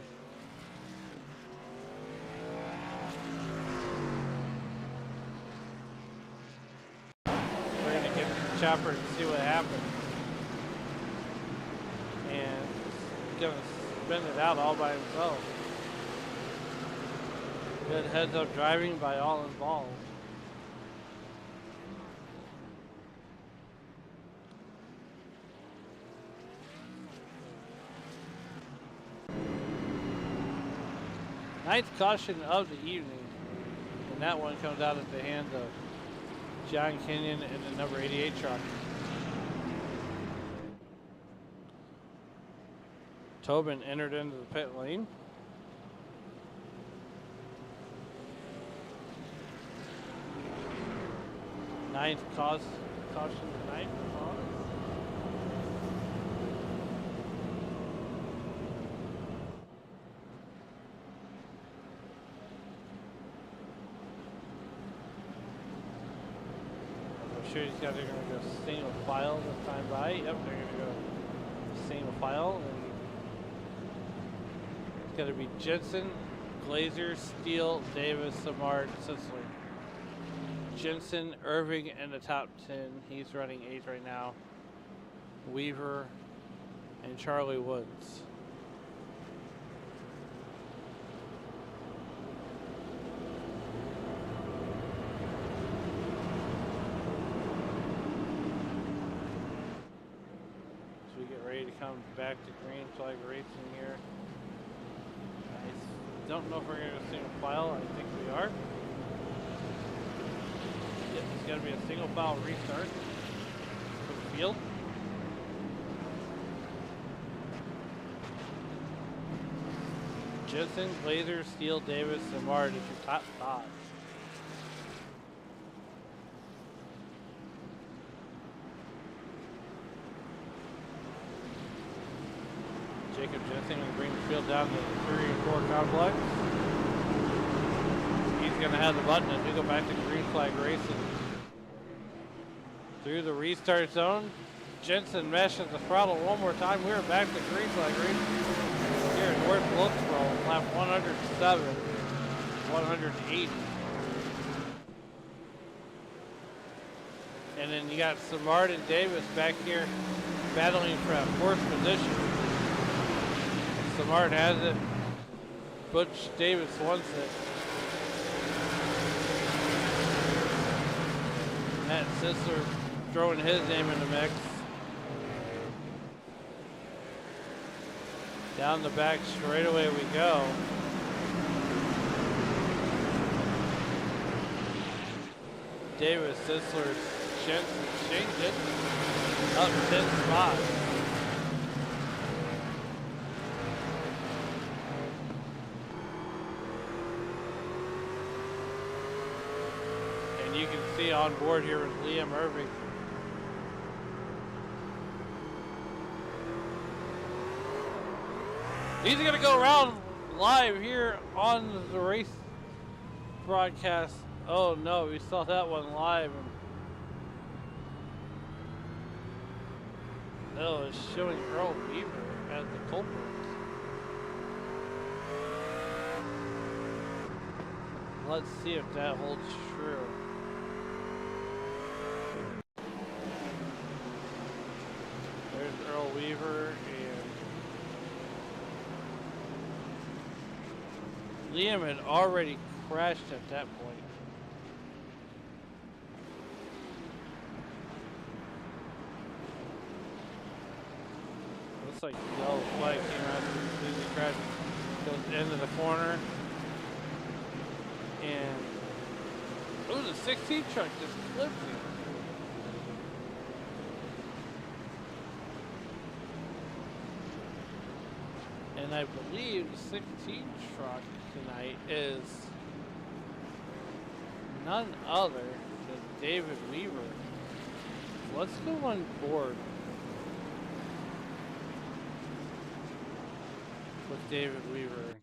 We're going to get the chopper and see what happens. And he's going to spin it out all by himself. Good heads-up driving by all involved. Ninth caution of the evening, and that one comes out at the hands of John Kenyon and the number 88 truck. Tobin entered into the pit lane. Ninth caution tonight. I'm sure they're going to go single file this time by. Yep, they're going to go single file. And it's going to be Jensen, Glazer, Steele, Davis, Samard, Sisler. Jensen, Irving in the top 10. He's running 8th right now. Weaver and Charlie Woods. So we get ready to come back to green flag racing here. I don't know if we're going to single file. I think we are. It's going to be a single file restart for the field. Jensen, Glazer, Steele, Davis, and Mard is your top 5. Jacob Jensen will bring the field down to the 3 and 4 complex. He's going to have the button as we go back to green flag racing. Through the restart zone, Jensen meshes the throttle one more time. We're back to green flag racing here in North Wilkesboro, lap 107, 180. And then you got Samard and Davis back here battling for that 4th position. Samard has it. Butch Davis wants it. Matt Sisler throwing his name in the mix. Down the back straightaway we go. Davis, Sisler, Jensen changed it up 10 spots. And you can see on board here with Liam Irving. He's going to go around live here on the race broadcast. Oh no, we saw that one live. And oh, it's showing Earl Weaver as the culprit. Let's see if that holds true. There's Earl Weaver and Liam had already crashed at that point. looks like the yellow flag came out as the crash goes into the corner. And it was a 16 truck just flipped him. And I believe the 16 truck tonight is none other than David Weaver. Let's go on board with David Weaver.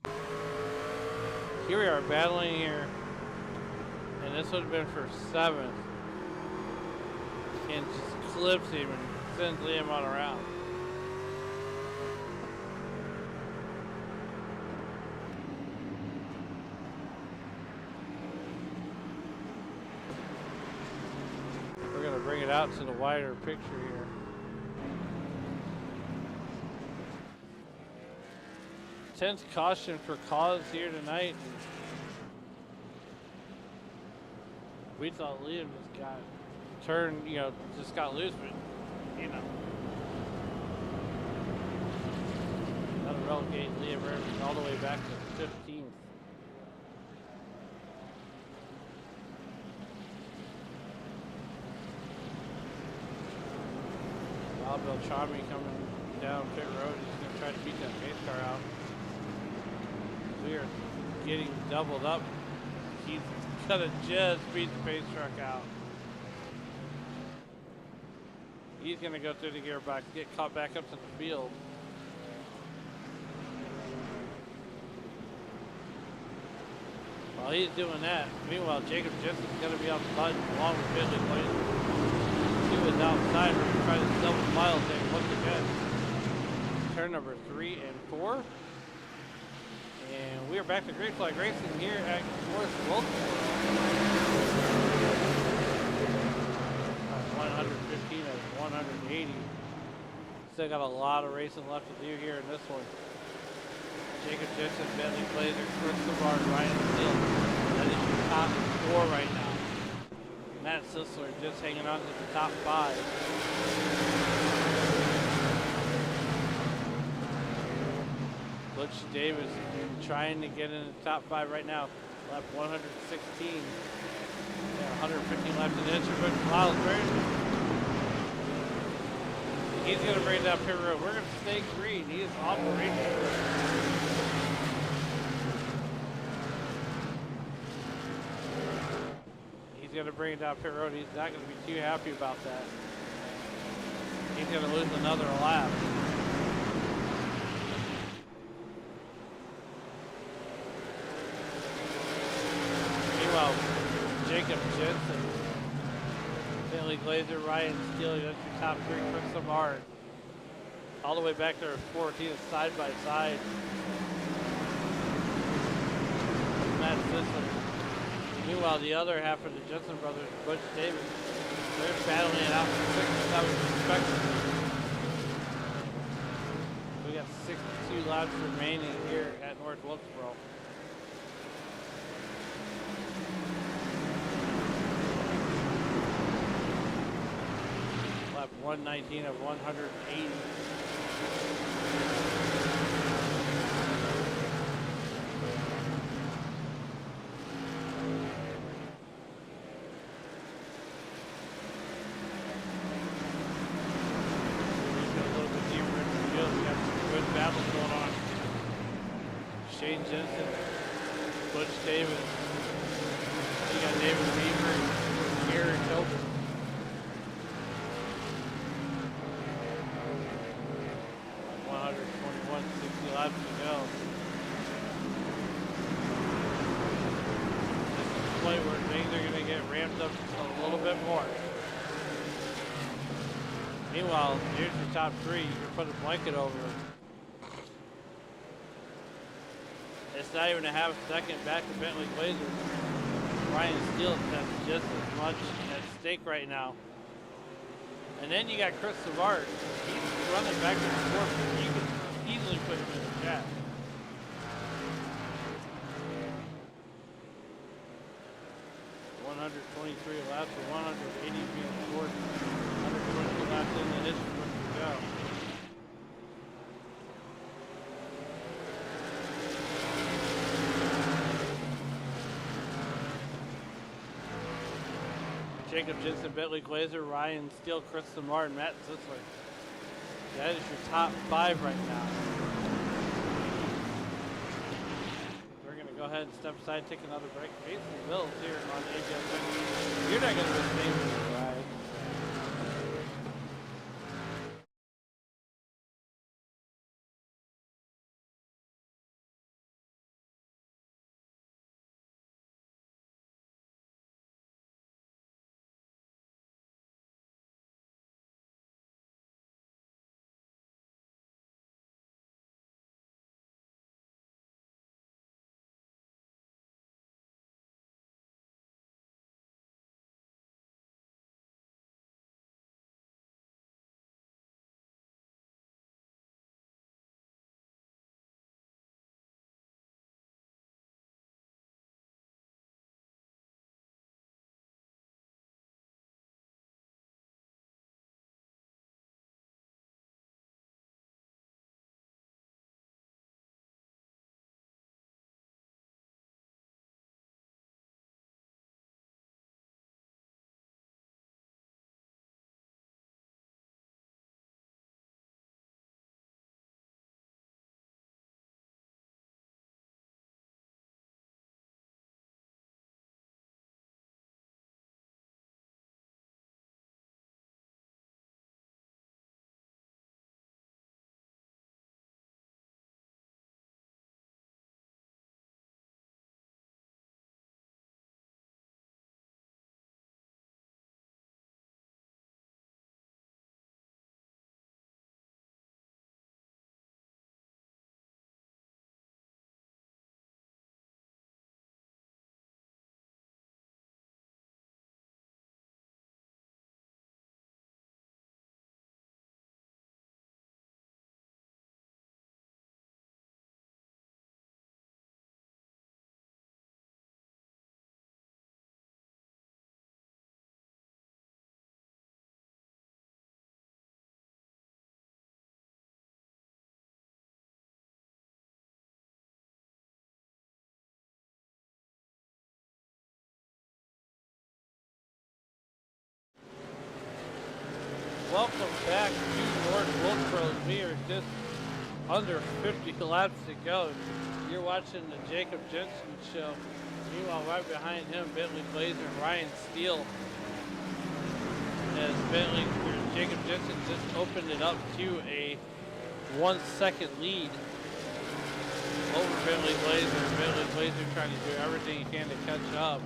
Here we are battling here, and this would have been for 7th, and just clips him and sends Liam on around. We're gonna bring it out to the wider picture here. Tense caution for cause here tonight. We thought Liam just got turned, just got loose, but, that'll relegate Liam Irving all the way back to 15th. Bob Beltrami coming down pit road. He's going to try to beat that pace car out. We are getting doubled up. He's gonna just beat the pace truck out. He's gonna go through the gearbox, get caught back up to the field. While he's doing that, meanwhile, Jacob Jensen's gonna be on the button along with Billy Blazer. He was outside, we're gonna try this double mile thing once again. Turn number 3 and 4. And we are back to Great Flag Racing here at Wilkesboro. 115 of 180. Still got a lot of racing left to do here in this one. Jacob Jensen, Bentley Blazer, Chris Savard, Ryan Steele. That is your top 4 right now. Matt Sisler just hanging on to the top 5. Butch Davis trying to get in the top 5 right now. Lap 116. Yeah, 115 laps in the inch. But he's going to bring down pit road. We're going to stay green. He is operating. He's going to bring it down pit road. He's not going to be too happy about that. He's going to lose another lap. Jacob Jensen, Bentley Glazer, Ryan Steele, that's your top 3, Chris Savard. All the way back there at 14, side by side. Matt Sisler. Meanwhile, the other half of the Jensen brothers, Butch Davis, they're battling it out for 6 and 7 respectively. We got 62 laps remaining here at North Wilkesboro. Lap 119 of 180. Shane Jensen, Butch Davis, you got David Weaver, Aaron Tobin. Like 121, 60 laps to go. This is the point where things are going to get ramped up a little bit more. Meanwhile, here's your top 3. You can put a blanket over them. It's not even a half second back to Bentley Glazer. Ryan Steele has just as much at stake right now. And then you got Chris Savard. He's running back and forth. You can easily put him in the chat. .123 laps with 180 being scored. 122 laps in, and this is where we go. Jacob Jensen, Bentley Glazer, Ryan Steele, Krista Martin, Matt Zisler. That is your top 5 right now. We're going to go ahead and step aside, take another break. Jason Mills here on ABS. You're not going to miss anything, right? Welcome back to North Wilkesboro. We are just under 50 laps to go. You're watching the Jacob Jensen show. Meanwhile, right behind him, Bentley Glazer and Ryan Steele. As Jacob Jensen just opened it up to a 1 second lead over Bentley Glazer. Bentley Glazer trying to do everything he can to catch up.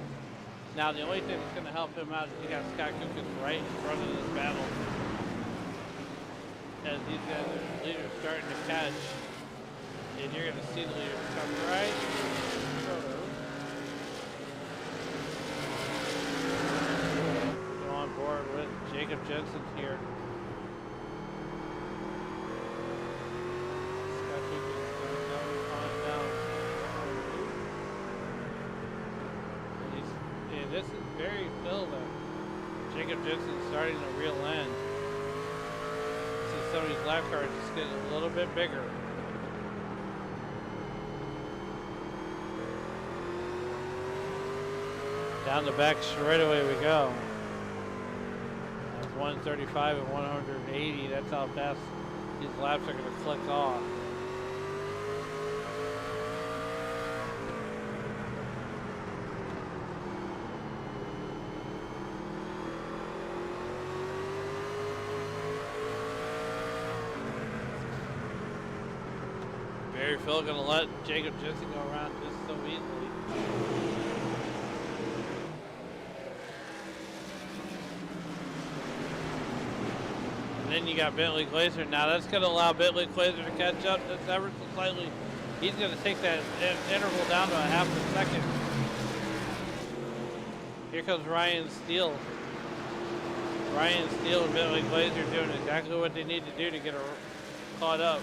Now, the only thing that's going to help him out is you got Scott Kukas right in front of this battle. As these guys, the leaders starting to catch, and you're going to see the leaders come right in front of them. Go on board with Jacob Jensen here. Scott Kukas is going down. And this is very filled up. Jacob Jensen starting to reel in. Some of these lap cars just getting a little bit bigger. Down the back straightaway we go. That's 135 and 180. That's how fast these laps are going to click off. Phil going to let Jacob Jensen go around just so easily. And then you got Bentley Glazer. Now that's going to allow Bentley Glazer to catch up just ever so slightly. He's going to take that interval down to a half a second. Here comes Ryan Steele. Ryan Steele and Bentley Glazer doing exactly what they need to do to get caught up.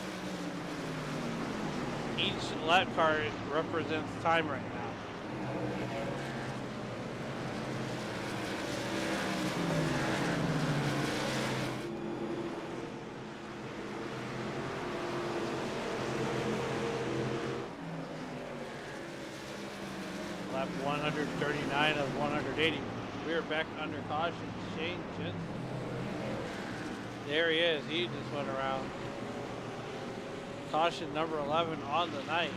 Each lap car represents time right now. Lap 139 of 180. We are back under caution. Shane Jensen. There he is. He just went around. Caution number 11 on the night.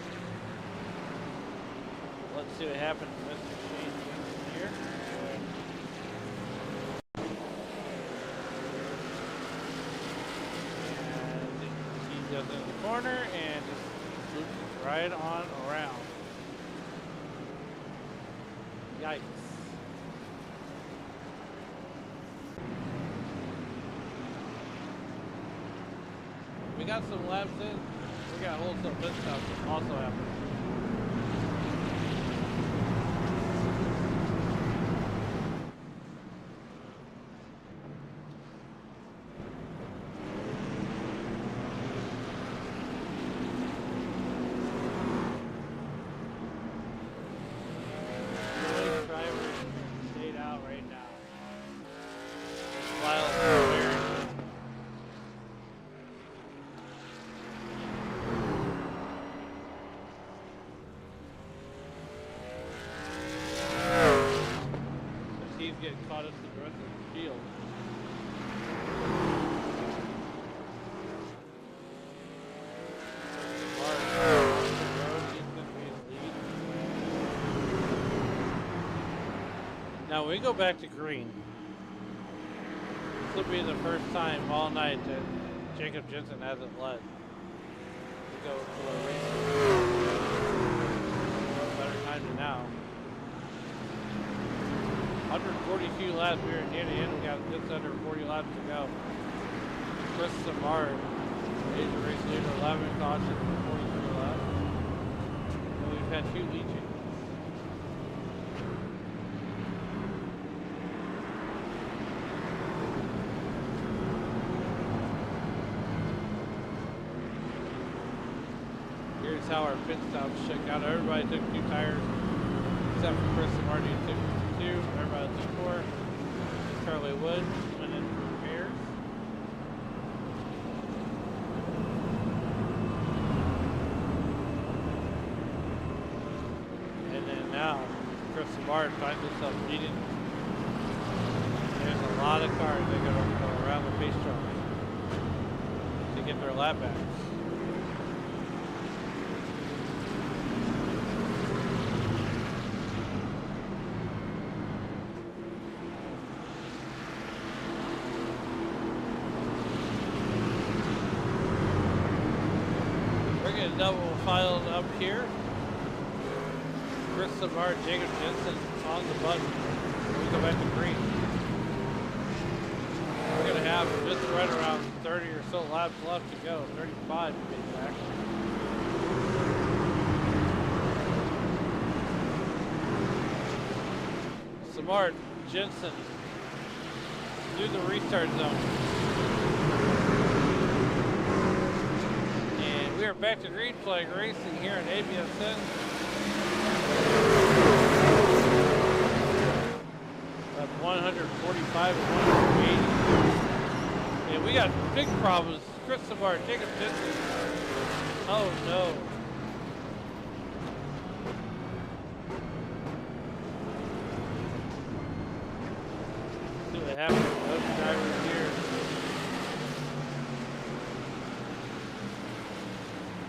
Let's see what happens to Mr. Shane Jensen here. And he goes in the corner and just loops right on around. Yikes. We got some laps in. We got wholesale pit stops also happening. Getting caught up to the rest of the field. Now we go back to green. This will be the first time all night that Jacob Jensen hasn't led. We go to a race. Better time than now. 142 laps. We're near the end. We got just under 40 laps to go. Chris Samard is the race leader, 11 caution, 43 laps. And we've had 2 lead changes. Here's how our pit stops shook out. Everybody took 2 tires, except for Chris Samard, who took 2. Everybody took 4. Charlie Wood went in for repairs. And then now, Chris Samard finds himself leading. There's a lot of cars that go around the pace track to get their lap back. Double filed up here. Chris Samard, Jacob Jensen on the button. We go back to green. We're going to have just right around 30 or so laps left to go. 35 to be exact. Samard, Jensen through the restart zone. We are back to green flag racing here at ABSN. At 145 and 180. And we got big problems. Chris Samard, Jacob Jensen. Oh no. Let's see what happens to those drivers here.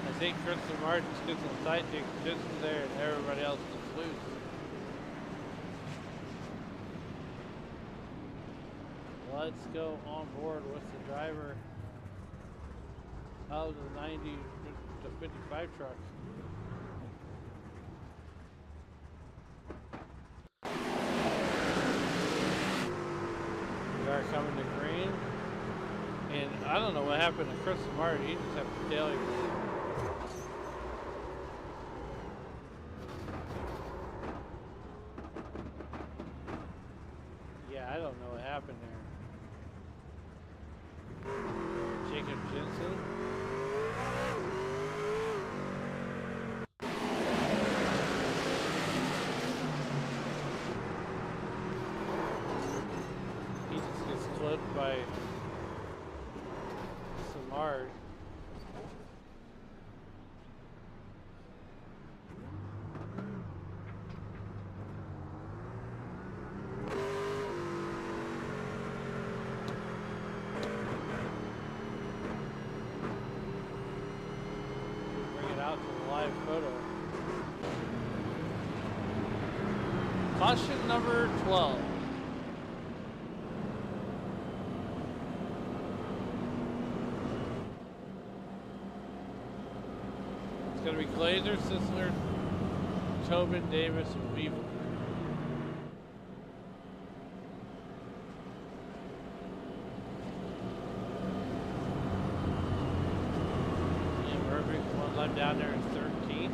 I think Chris Samard just gets inside Jacob Jensen there and everybody else is loose. Let's go on board with the driver of the 90 to 55 truck. We are coming to green. And I don't know what happened to Chris Samard. He just had a failure. I don't know what happened there. Jacob Jensen. He just gets clipped by Samard. live photo. Caution number 12. It's going to be Glazer, Sisler, Tobin, Davis, and Weaver. And Murphy, one left down there in 13th.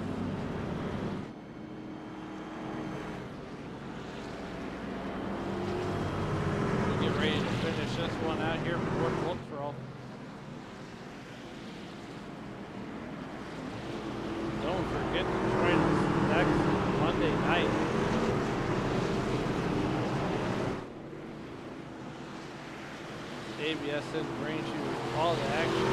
We'll get ready to finish this one out here for Wilkesboro. Don't forget to join us next Monday night. ABSN brings you all the action.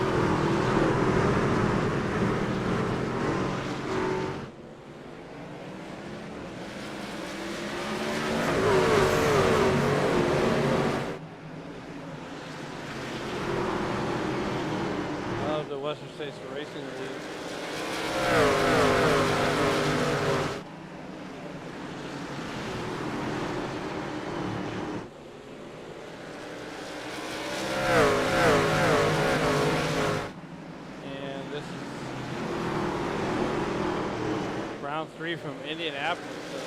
Of the Western States Racing League. Round 3 from Indianapolis. So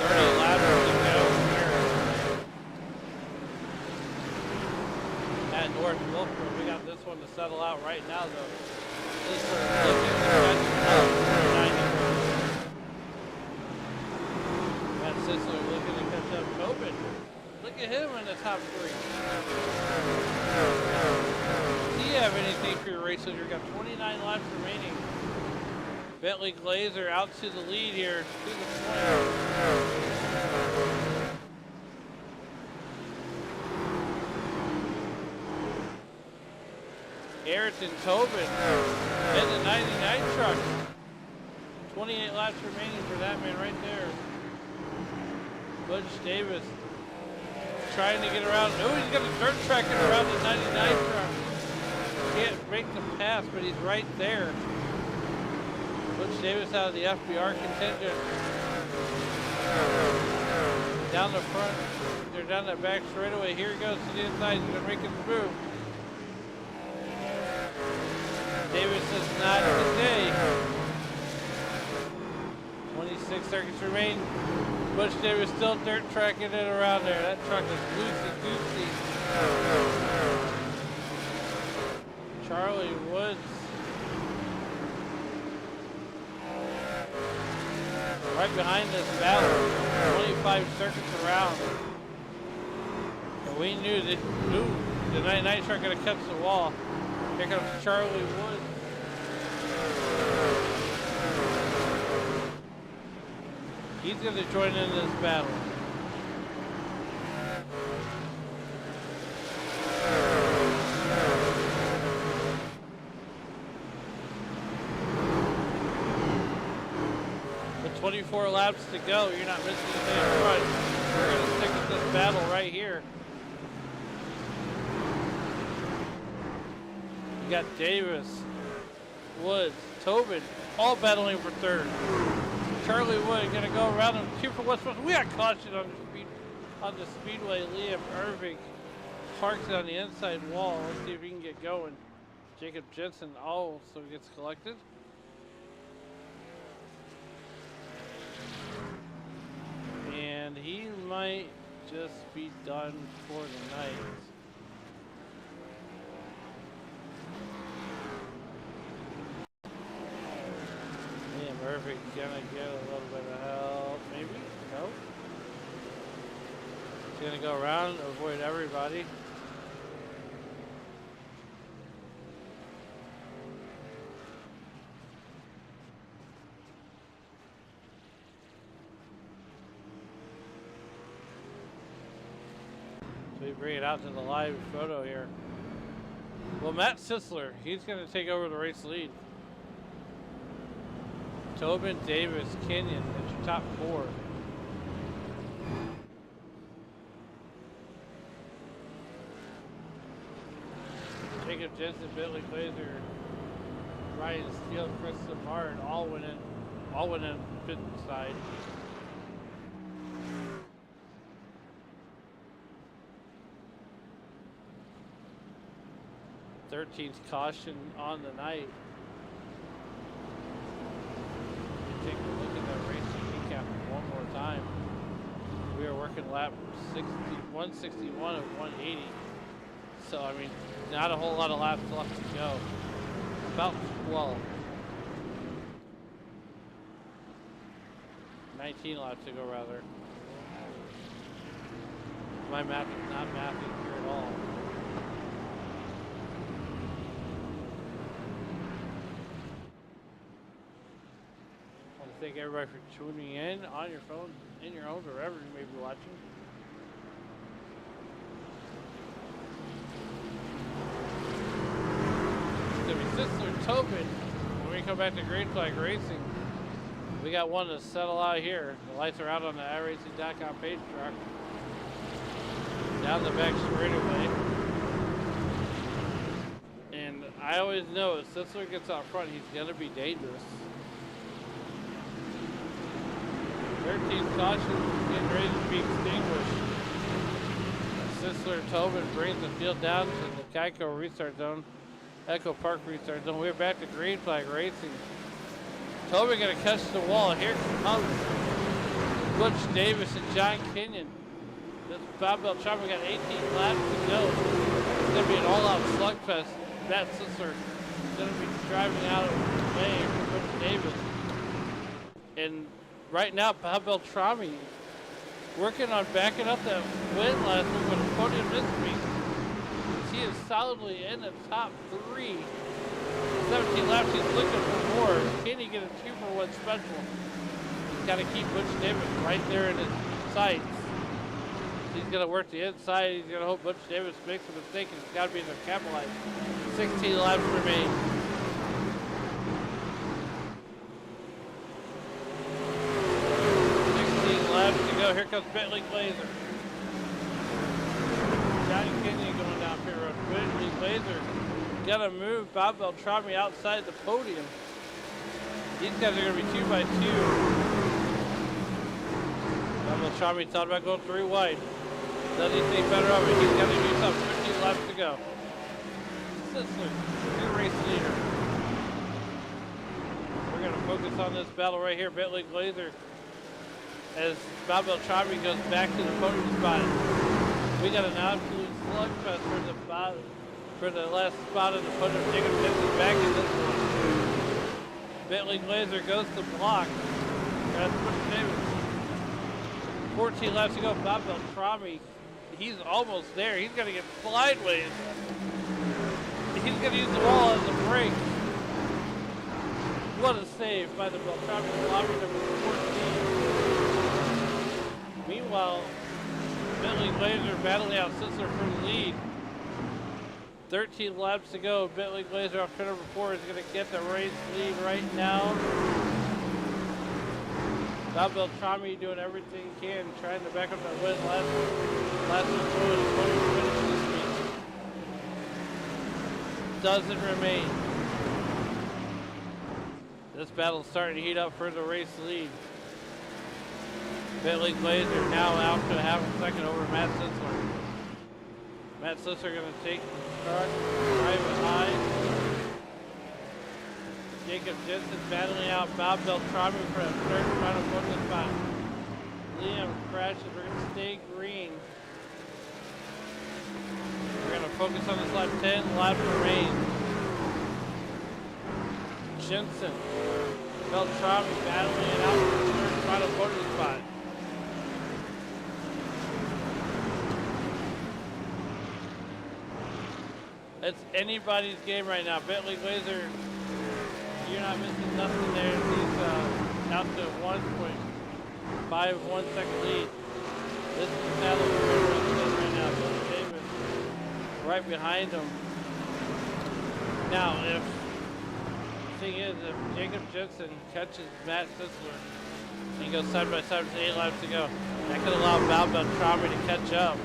30 laps to go here at North Wilkesboro. We got this one to settle out right now, though. This is looking to catch up. Matt Sisler looking to catch up. Tobin. Look at him in the top 3. Do you have anything for your race? You've got 29 laps remaining. Bentley Glazer out to the lead here, to the point. Ayrton Tobin in the 99 truck. 28 laps remaining for that man right there. Butch Davis trying to get around. Oh, he's got a dirt tracking around the 99 truck. Can't break the pass, but he's right there. Butch Davis out of the FBR contingent. Down the front, they're down that back straightaway. Here he goes to the inside, he's gonna make it through. Davis says not today. 26 seconds remain. Butch Davis still dirt tracking it around there. That truck is loosey-goosey. Charlie Woods. Right behind this battle, 25 circuits around. And we knew that the 99 truck gonna catch the wall. Here comes Charlie Woods. He's gonna join in this battle. With 24 laps to go, you're not missing anything in front. We're gonna stick with this battle right here. You got Davis, Woods, Tobin, all battling for third. Charlie Wood gonna go around him. Two for Westbrook. We got caution on the speedway. Liam Irving parks it on the inside wall. Let's see if he can get going. Jacob Jensen also gets collected. And he might just be done for the night. Murphy's gonna get a little bit of help, maybe? No? He's gonna go around, avoid everybody. So we bring it out to the live photo here. Well, Matt Sisler, he's gonna take over the race lead. Tobin, Davis, Kenyon, that's your top four. Jacob Jensen, Bentley Glazer, Ryan Steele, Chris Samard, all went in pit side. 13th caution on the night. Take a look at that racing recap one more time. We are working lap 161 of 180. So, I mean, not a whole lot of laps left to go. About 12. 19 laps to go, rather. My math is not mathing here at all. I want to thank everybody for tuning in on your phone, in your homes, or wherever you may be watching. It's going to be Sisler Tobin when we come back to Green Flag Racing. We got one to settle out here. The lights are out on the iRacing.com page truck. Down the back straightaway. And I always know if Sisler gets out front, he's going to be dangerous. 13th caution getting ready to be extinguished. Sisler Tobin brings the field down to the Geico restart zone, Echo Park restart zone. We're back to Green Flag Racing. Tobin going to catch the wall. Here comes Butch Davis and John Kenyon. This Bob Beltrami got 18 laps to go. It's going to be an all-out slugfest. Matt Sisler is going to be driving out of the way for Butch Davis. And right now, Bob Beltrami working on backing up that win last week with a podium this week. He is solidly in the top three. 17 laps, he's looking for more. Can he get a 2-for-1 special? He's got to keep Butch Davis right there in his sights. He's going to work the inside. He's going to hope Butch Davis makes a mistake, and it's got to be enough to capitalize. 16 laps remain. 16 laps to go. Here comes Bentley Glazer. Johnny Kenyon going down pit road. Bentley Glazer got to move Bob Beltrami outside the podium. These guys are going to be 2 by 2. Bob Beltrami thought about going 3 wide. Does he think better of it? He's got to do something. 15 laps to go. Sisler, new race leader. We're going to focus on this battle right here. Bentley Glazer, as Bob Beltrami goes back to the podium spot. We got an absolute slugfest for the last spot of the podium. Jacob Jensen back in this one. Bentley Glazer goes to block. That's Butch Davis. 14 laps to go. Bob Beltrami, he's almost there. He's going to get sideways. He's going to use the wall as a brake. What a save by the Beltrami lobby number 14. Meanwhile, Bentley Glazer battling out Sisler for the lead. 13 laps to go. Bentley Glazer off turn number 4 is going to get the race lead right now. Bob Beltrami doing everything he can, trying to back up that win last finish this week. Doesn't remain. This battle's starting to heat up for the race lead. Bentley Glazer now out to half a second over Matt Sisler. Matt Sisler going to take the start, drive it high. Jacob Jensen battling out Bob Beltrami for that third final podium spot. Liam crashes. We're going to stay green. We're going to focus on this lap. 10 laps remain. Jensen, Beltrami battling it out for the third final podium spot. It's anybody's game right now. Bentley Glazer, you're not missing nothing there. He's out to 1.51 second lead. This is the battle right now. Butch Davis right behind him. Now, the thing is, if Jacob Jensen catches Matt Sisler and he goes side by side with 8 laps to go, that could allow Bob Beltrami to catch up.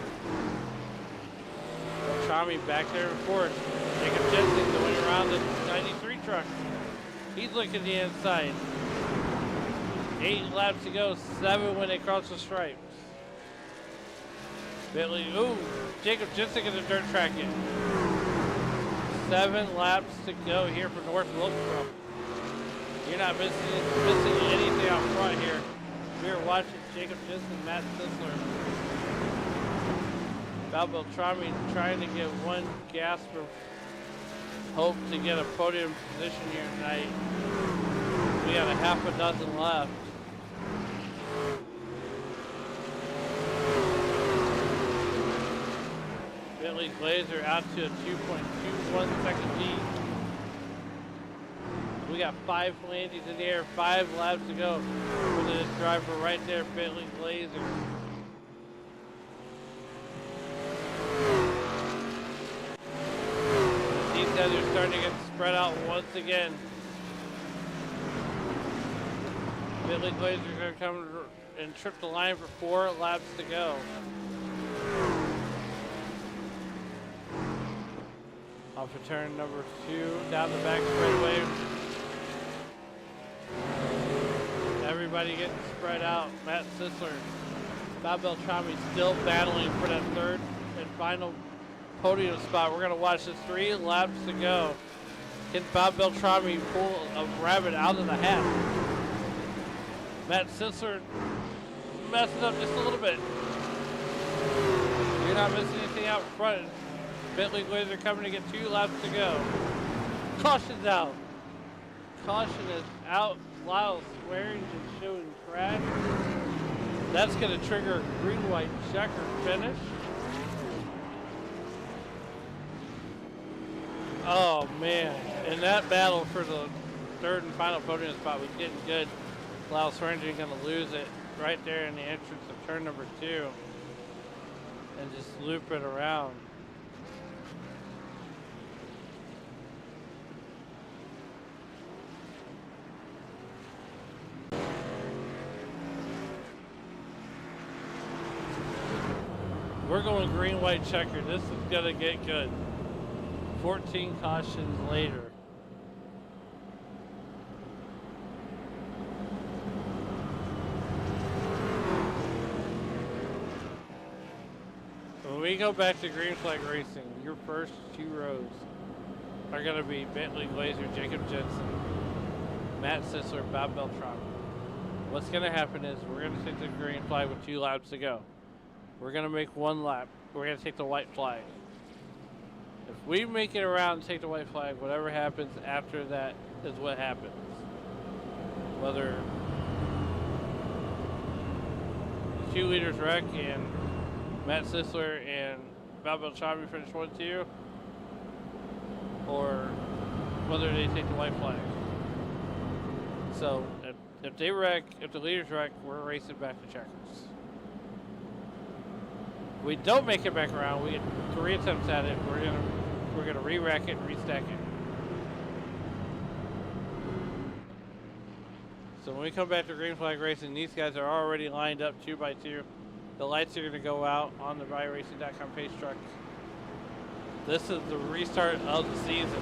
Beltrami back there in fourth. Jacob Jensen going around the 93 truck. He's looking the inside. 8 laps to go, 7 when they cross the stripes. Bentley, ooh, Jacob Jensen in the dirt track it. 7 laps to go here for North Wilkesboro. You're not missing anything out front here. We're watching Jacob Jensen, Matt Sisler. Val Beltrami trying to get one gasp of hope to get a podium position here tonight. We got a half a dozen left. Bentley Glazer out to a 2.21 second lead. We got 5 landings in the air, 5 laps to go for this driver right there, Bentley Glazer. These guys are starting to get spread out once again. Bentley Glazer is going to come and trip the line for 4 laps to go. Off of turn number 2, down the back straightaway. Everybody getting spread out. Matt Sisler, Bob Beltrami still battling for that 3rd and final podium spot. We're going to watch this 3 laps to go. Can Bob Beltrami pull a rabbit out of the hat? Matt Sisler messing up just a little bit. You're not missing anything out front. Bentley Glazer coming to get 2 laps to go. Caution's out. Caution is out. Lyle swearing and showing crash. That's going to trigger a green-white checker finish. Oh, man. And that battle for the 3rd and final podium spot was getting good. Lyle Swearingen going to lose it right there in the entrance of turn number 2 and just loop it around. We're going green-white checker. This is going to get good. 14 cautions later. When we go back to green flag racing, your first 2 rows are going to be Bentley Glazer, Jacob Jensen, Matt Sisler, Bob Beltrami. What's going to happen is we're going to take the green flag with 2 laps to go. We're going to make 1 lap. We're going to take the white flag. If we make it around and take the white flag, whatever happens after that is what happens. Whether 2 leaders wreck and Matt Sisler and Bob Beltrami finish 1-2, or whether they take the white flag. So if they wreck, if the leaders wreck, we're racing back to checkers. We don't make it back around. We get 3 attempts at it. We're gonna re-rack it and restack it. So when we come back to green flag racing, these guys are already lined up 2 by 2. The lights are gonna go out on the BuyRacing.com pace truck. This is the restart of the season.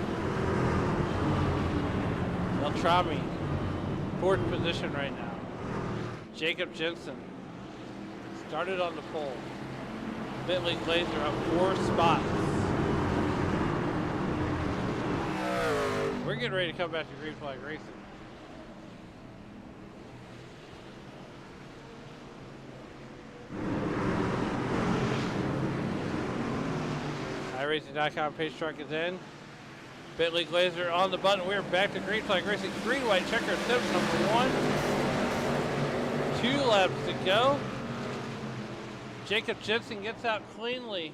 Beltrami, 4th position right now. Jacob Jensen started on the pole. Bentley Glazer up 4 spots. We're getting ready to come back to green flag racing. BuyRacing.com pace truck is in. Bentley Glazer on the button. We're back to green flag racing. Green white checker attempt number 1. 2 laps to go. Jacob Jensen gets out cleanly.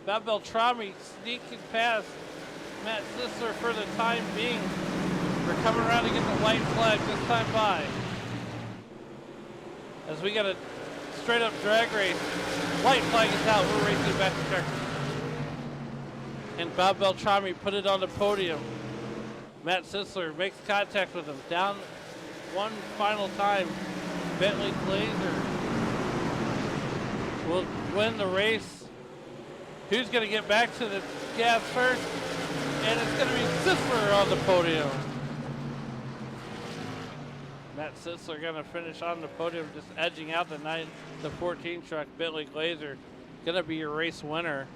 Bob Beltrami sneaking past Matt Sisler for the time being. We're coming around to get the white flag this time by. As we got a straight up drag race. White flag is out. We're racing back to checkers. And Bob Beltrami put it on the podium. Matt Sisler makes contact with him. Down 1 final time. Bentley Glazer will win the race. Who's going to get back to the gas first? And it's going to be Sisler on the podium. Matt Sisler going to finish on the podium, just edging out the 14 truck. Bentley Glazer going to be your race winner.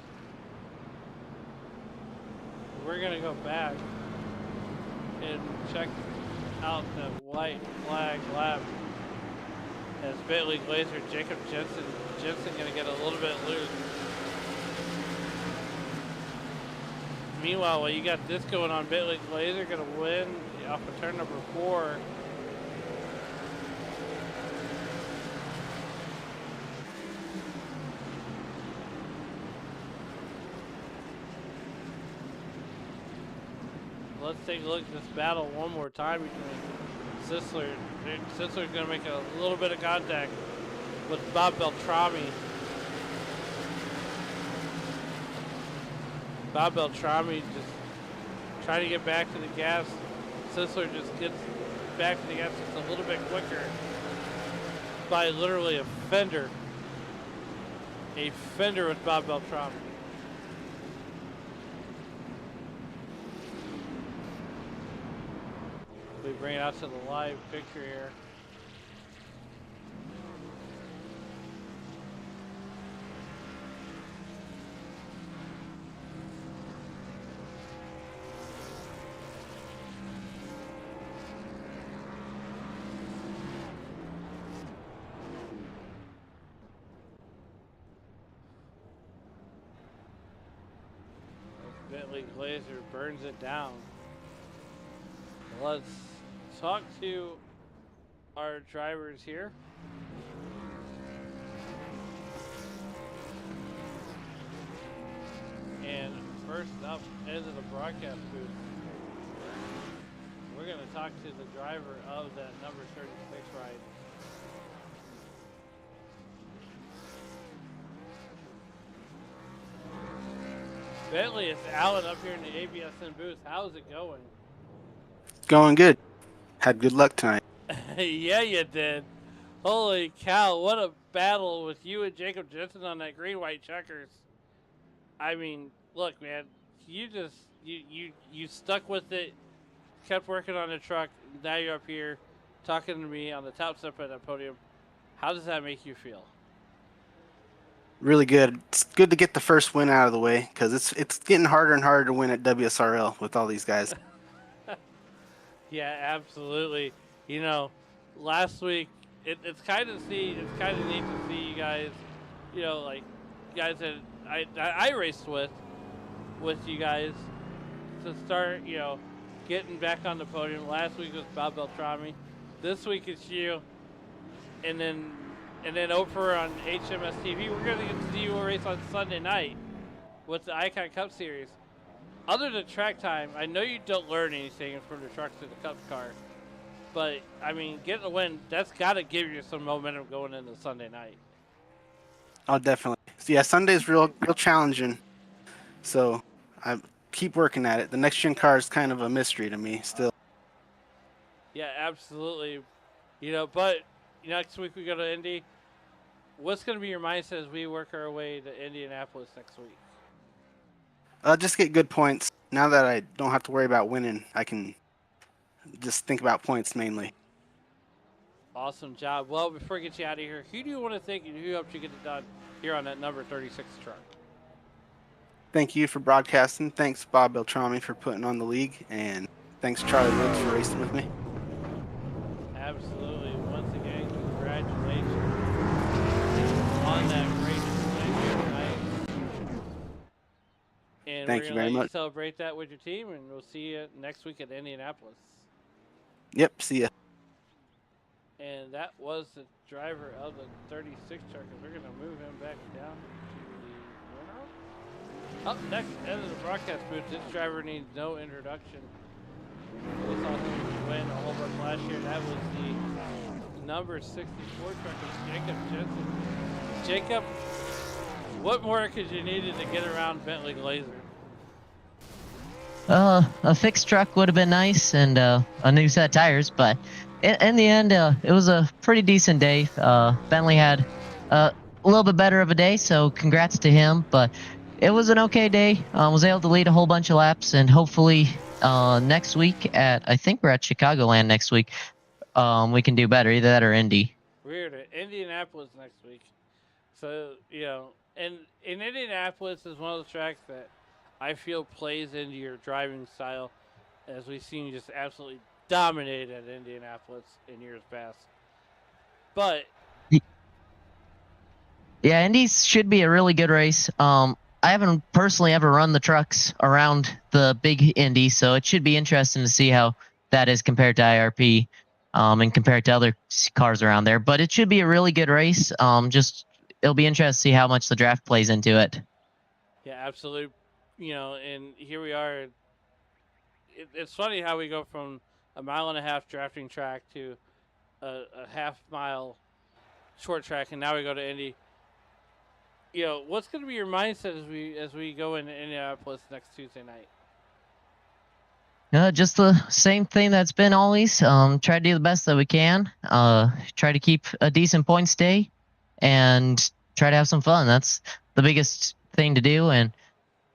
We're going to go back and check out the white flag lap as Bentley Glazer, Jacob Jensen going to get a little bit loose. Meanwhile, while you got this going on, Bentley Glazer going to win off of turn number 4. Let's take a look at this battle one more time between Sisler. Sisler's going to make a little bit of contact with Bob Beltrami. Bob Beltrami just trying to get back to the gas. Sisler just gets back to the gas just a little bit quicker by literally a fender. A fender with Bob Beltrami. We bring it out to the live picture here. Bentley Glazer burns it down. Let's talk to our drivers here. And first up into the broadcast booth, we're going to talk to the driver of that number 36 ride. Bentley, it's Alan up here in the ABSN booth. How's it going? Going good. Had good luck tonight. Yeah, you did. Holy cow, what a battle with you and Jacob Jensen on that green-white checkers. I mean, look, man, you just, you stuck with it, kept working on the truck. Now you're up here talking to me on the top step of that podium. How does that make you feel? Really good. It's good to get the first win out of the way because it's getting harder and harder to win at WSRL with all these guys. Yeah, absolutely. You know, last week it's kind of neat to see you guys. You know, like guys that I raced with you guys to start. You know, getting back on the podium. Last week was Bob Beltrami. This week it's you, and then over on HMS TV, we're gonna get to see you race on Sunday night with the Icon Cup Series. Other than track time, I know you don't learn anything from the truck to the Cup car, but I mean, getting a win, that's got to give you some momentum going into Sunday night. Oh, definitely. Yeah, Sunday's real challenging, so I keep working at it. The next gen car is kind of a mystery to me still. Yeah, absolutely. You know, but next week we go to Indy. What's going to be your mindset as we work our way to Indianapolis next week? Just get good points. Now that I don't have to worry about winning, I can just think about points mainly. Awesome job. Well, before I get you out of here, who do you want to thank and who helped you get it done here on that number 36 truck? Thank you for broadcasting. Thanks, Bob Beltrami, for putting on the league. And thanks, Charlie Woods, for racing with me. Absolutely. Once again, congratulations on that great win tonight. And Thank you very much. Celebrate that with your team, and we'll see you next week at Indianapolis. Yep, see ya. And that was the driver of the 36 truck. We're going to move him back down to the winner. Up next, into the broadcast booth, this driver needs no introduction. We saw him win a whole bunch last year. That was the number 64 truck of Jacob Jensen. Jacob, what more could you needed to get around Bentley Glazer? A fixed truck would have been nice, and a new set of tires, but in the end, it was a pretty decent day. Bentley had a little bit better of a day, so congrats to him, but it was an okay day. Was able to lead a whole bunch of laps, and hopefully next week I think we're at Chicagoland next week, we can do better. Either that or Indy. We're to Indianapolis next week. So, and in Indianapolis is one of those tracks that I feel plays into your driving style, as we've seen you just absolutely dominate at Indianapolis in years past. But Yeah, Indy's should be a really good race. I haven't personally ever run the trucks around the big Indy, so it should be interesting to see how that is compared to IRP, and compared to other cars around there. But it should be a really good race. Just it'll be interesting to see how much the draft plays into it. yeah, absolutely. And here we are. It's funny how we go from a mile and a half drafting track to a half mile short track, and now we go to Indy. What's going to be your mindset as we go into Indianapolis next Tuesday night? Just the same thing that's been always. Try to do the best that we can. Try to keep a decent points day, and try to have some fun. That's the biggest thing to do, and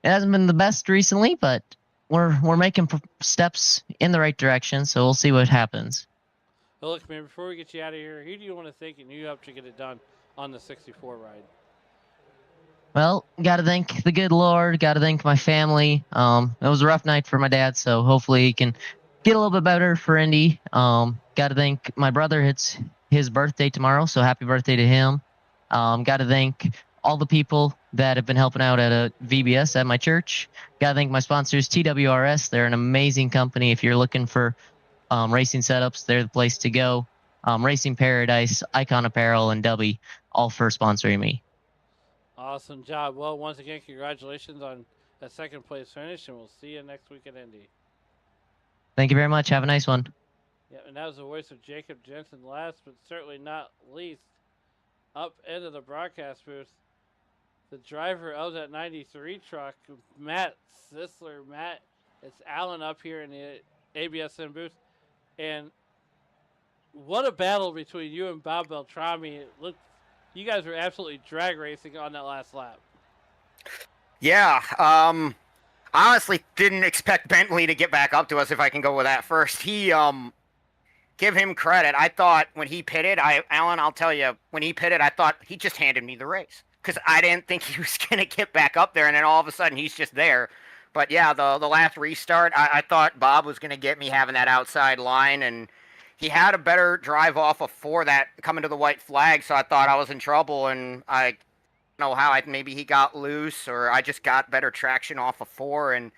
it hasn't been the best recently, but we're making steps in the right direction. So we'll see what happens. Well, look, man. Before we get you out of here, who do you want to thank and who helped you get it done on the 64 ride? Well, got to thank the good Lord. Got to thank my family. It was a rough night for my dad, so hopefully he can get a little bit better for Indy. Got to thank my brother. It's his birthday tomorrow, so happy birthday to him. Got to thank all the people that have been helping out at a VBS at my church. Got to thank my sponsors, TWRS. They're an amazing company. If you're looking for racing setups, they're the place to go. Racing Paradise, Icon Apparel, and Dubby, all for sponsoring me. Awesome job. Well, once again, congratulations on a second place finish, and we'll see you next week at Indy. Thank you very much. Have a nice one. Yeah, and that was the voice of Jacob Jensen. Last but certainly not least, up into the broadcast booth, the driver of that 93 truck, Matt Sisler. Matt, it's Alan up here in the ABSN booth. And what a battle between you and Bob Beltrami. It looked, you guys were absolutely drag racing on that last lap. Yeah, honestly didn't expect Bentley to get back up to us, if I can go with that first. Give him credit. I thought when he pitted, Alan, I'll tell you, when he pitted, I thought he just handed me the race, because I didn't think he was going to get back up there, and then all of a sudden he's just there. But yeah, the last restart, I thought Bob was going to get me having that outside line, and he had a better drive off of 4 that coming to the white flag, so I thought I was in trouble, and I don't know how, maybe he got loose, or I just got better traction off of 4 and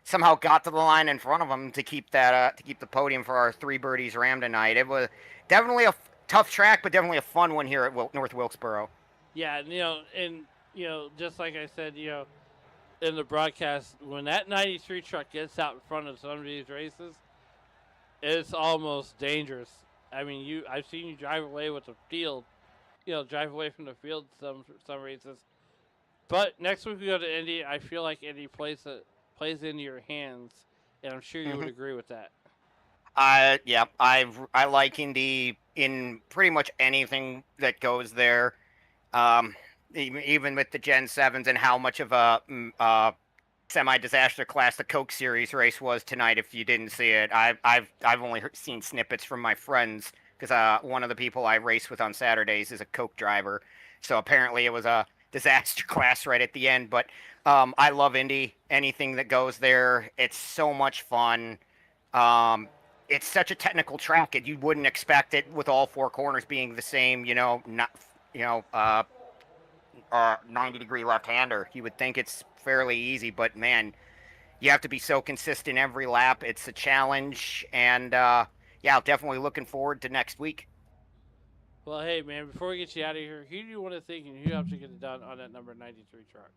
somehow got to the line in front of him to keep that to keep the podium for our 3 birdies Ram tonight. It was definitely a tough track, but definitely a fun one here at North Wilkesboro. Yeah, just like I said, in the broadcast, when that 93 truck gets out in front of some of these races, it's almost dangerous. I mean, I've seen you drive away with the field, drive away from the field some races. But next week we go to Indy. I feel like Indy plays into your hands, and I'm sure you would agree with that. Yeah, I like Indy in pretty much anything that goes there. Even with the Gen 7s and how much of a semi-disaster class the Coke Series race was tonight. If you didn't see it, I've only seen snippets from my friends, because one of the people I race with on Saturdays is a Coke driver. So apparently it was a disaster class right at the end. But I love Indy. Anything that goes there, it's so much fun. It's such a technical track, and you wouldn't expect it with all 4 corners being the same. 90-degree left-hander. You would think it's fairly easy, but man, you have to be so consistent every lap. It's a challenge, and definitely looking forward to next week. Well, hey, man, before we get you out of here, who do you want to thank and who helped you get it done on that number 93 truck?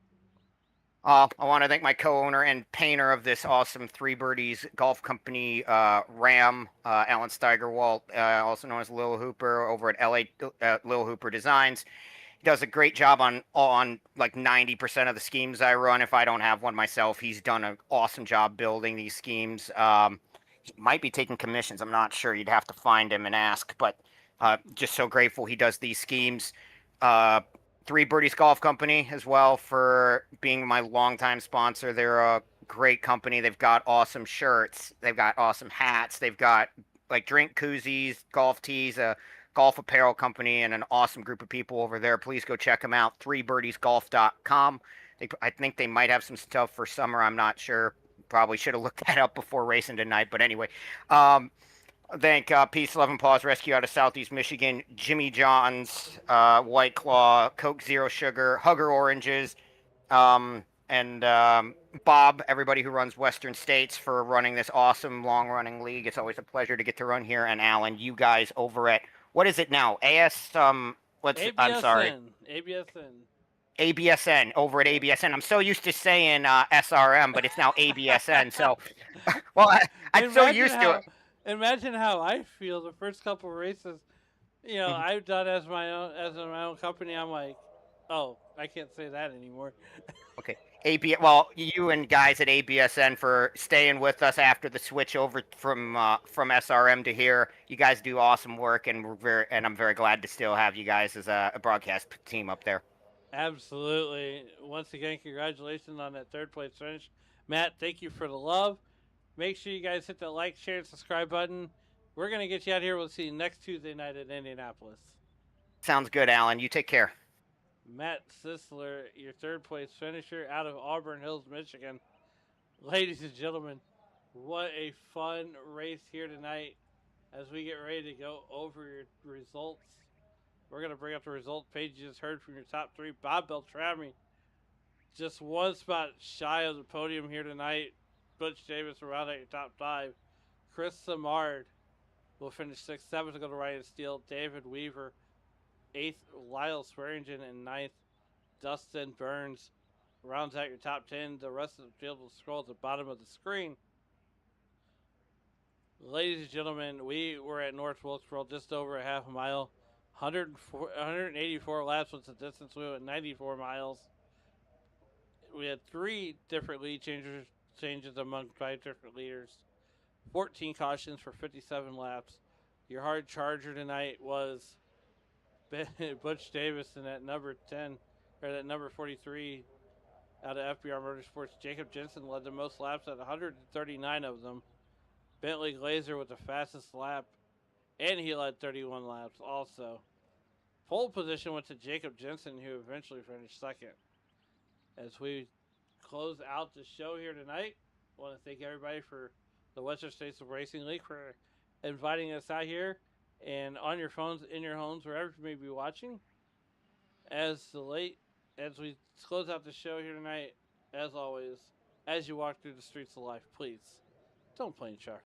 I want to thank my co-owner and painter of this awesome 3 Birdies golf company, Ram, Alan Steigerwalt, also known as Lil Hooper, over at Lil Hooper Designs. He does a great job on like 90% of the schemes I run. If I don't have one myself, he's done an awesome job building these schemes. He might be taking commissions. I'm not sure. You'd have to find him and ask, but just so grateful he does these schemes. 3 Birdies Golf Company as well for being my longtime sponsor. They're a great company. They've got awesome shirts. They've got awesome hats. They've got like drink koozies, golf tees, a golf apparel company, and an awesome group of people over there. Please go check them out. 3birdiesgolf.com. I think they might have some stuff for summer. I'm not sure. Probably should have looked that up before racing tonight. But anyway, thank Peace, Love, and Paws Rescue out of Southeast Michigan, Jimmy John's, White Claw, Coke Zero Sugar, Hugger Oranges, and Bob, everybody who runs Western States for running this awesome long-running league. It's always a pleasure to get to run here. And Alan, you guys over at, what is it now? I'm sorry. ABSN. ABSN, over at ABSN. I'm so used to saying SRM, but it's now ABSN. So, well, I'm so used to it. Imagine how I feel the first couple races. You know, I've done as my own company. I'm like, oh, I can't say that anymore. Okay. Well, you and guys at ABSN for staying with us after the switch over from SRM to here. You guys do awesome work, and I'm very glad to still have you guys as a broadcast team up there. Absolutely. Once again, congratulations on that third place finish. Matt, thank you for the love. Make sure you guys hit the like, share, and subscribe button. We're going to get you out here. We'll see you next Tuesday night at Indianapolis. Sounds good, Alan. You take care. Matt Sisler, your third place finisher out of Auburn Hills, Michigan. Ladies and gentlemen, what a fun race here tonight as we get ready to go over your results. We're going to bring up the result page you just heard from your top three. Bob Beltrami, just one spot shy of the podium here tonight. Butch Davis around at your top five. Chris Samard will finish 6th, 7th to go to Ryan Steele. David Weaver, 8th. Lyle Swearingen in 9th. Dustin Burns rounds out your top 10. The rest of the field will scroll at the bottom of the screen. Ladies and gentlemen, we were at North Wilkesboro just over a half a mile. 184 laps was the distance. We went 94 miles. We had 3 different lead changes among 5 different leaders. 14 cautions for 57 laps. Your hard charger tonight was Butch Davison at number 10, or at number 43 out of FBR Motorsports. Jacob Jensen led the most laps at 139 of them. Bentley Glazer with the fastest lap, and he led 31 laps also. Pole position went to Jacob Jensen, who eventually finished 2nd. As we close out the show here tonight, I want to thank everybody for the Western States Racing League for inviting us out here and on your phones, in your homes, wherever you may be watching. As we close out the show here tonight, as always, as you walk through the streets of life, please don't play in traffic.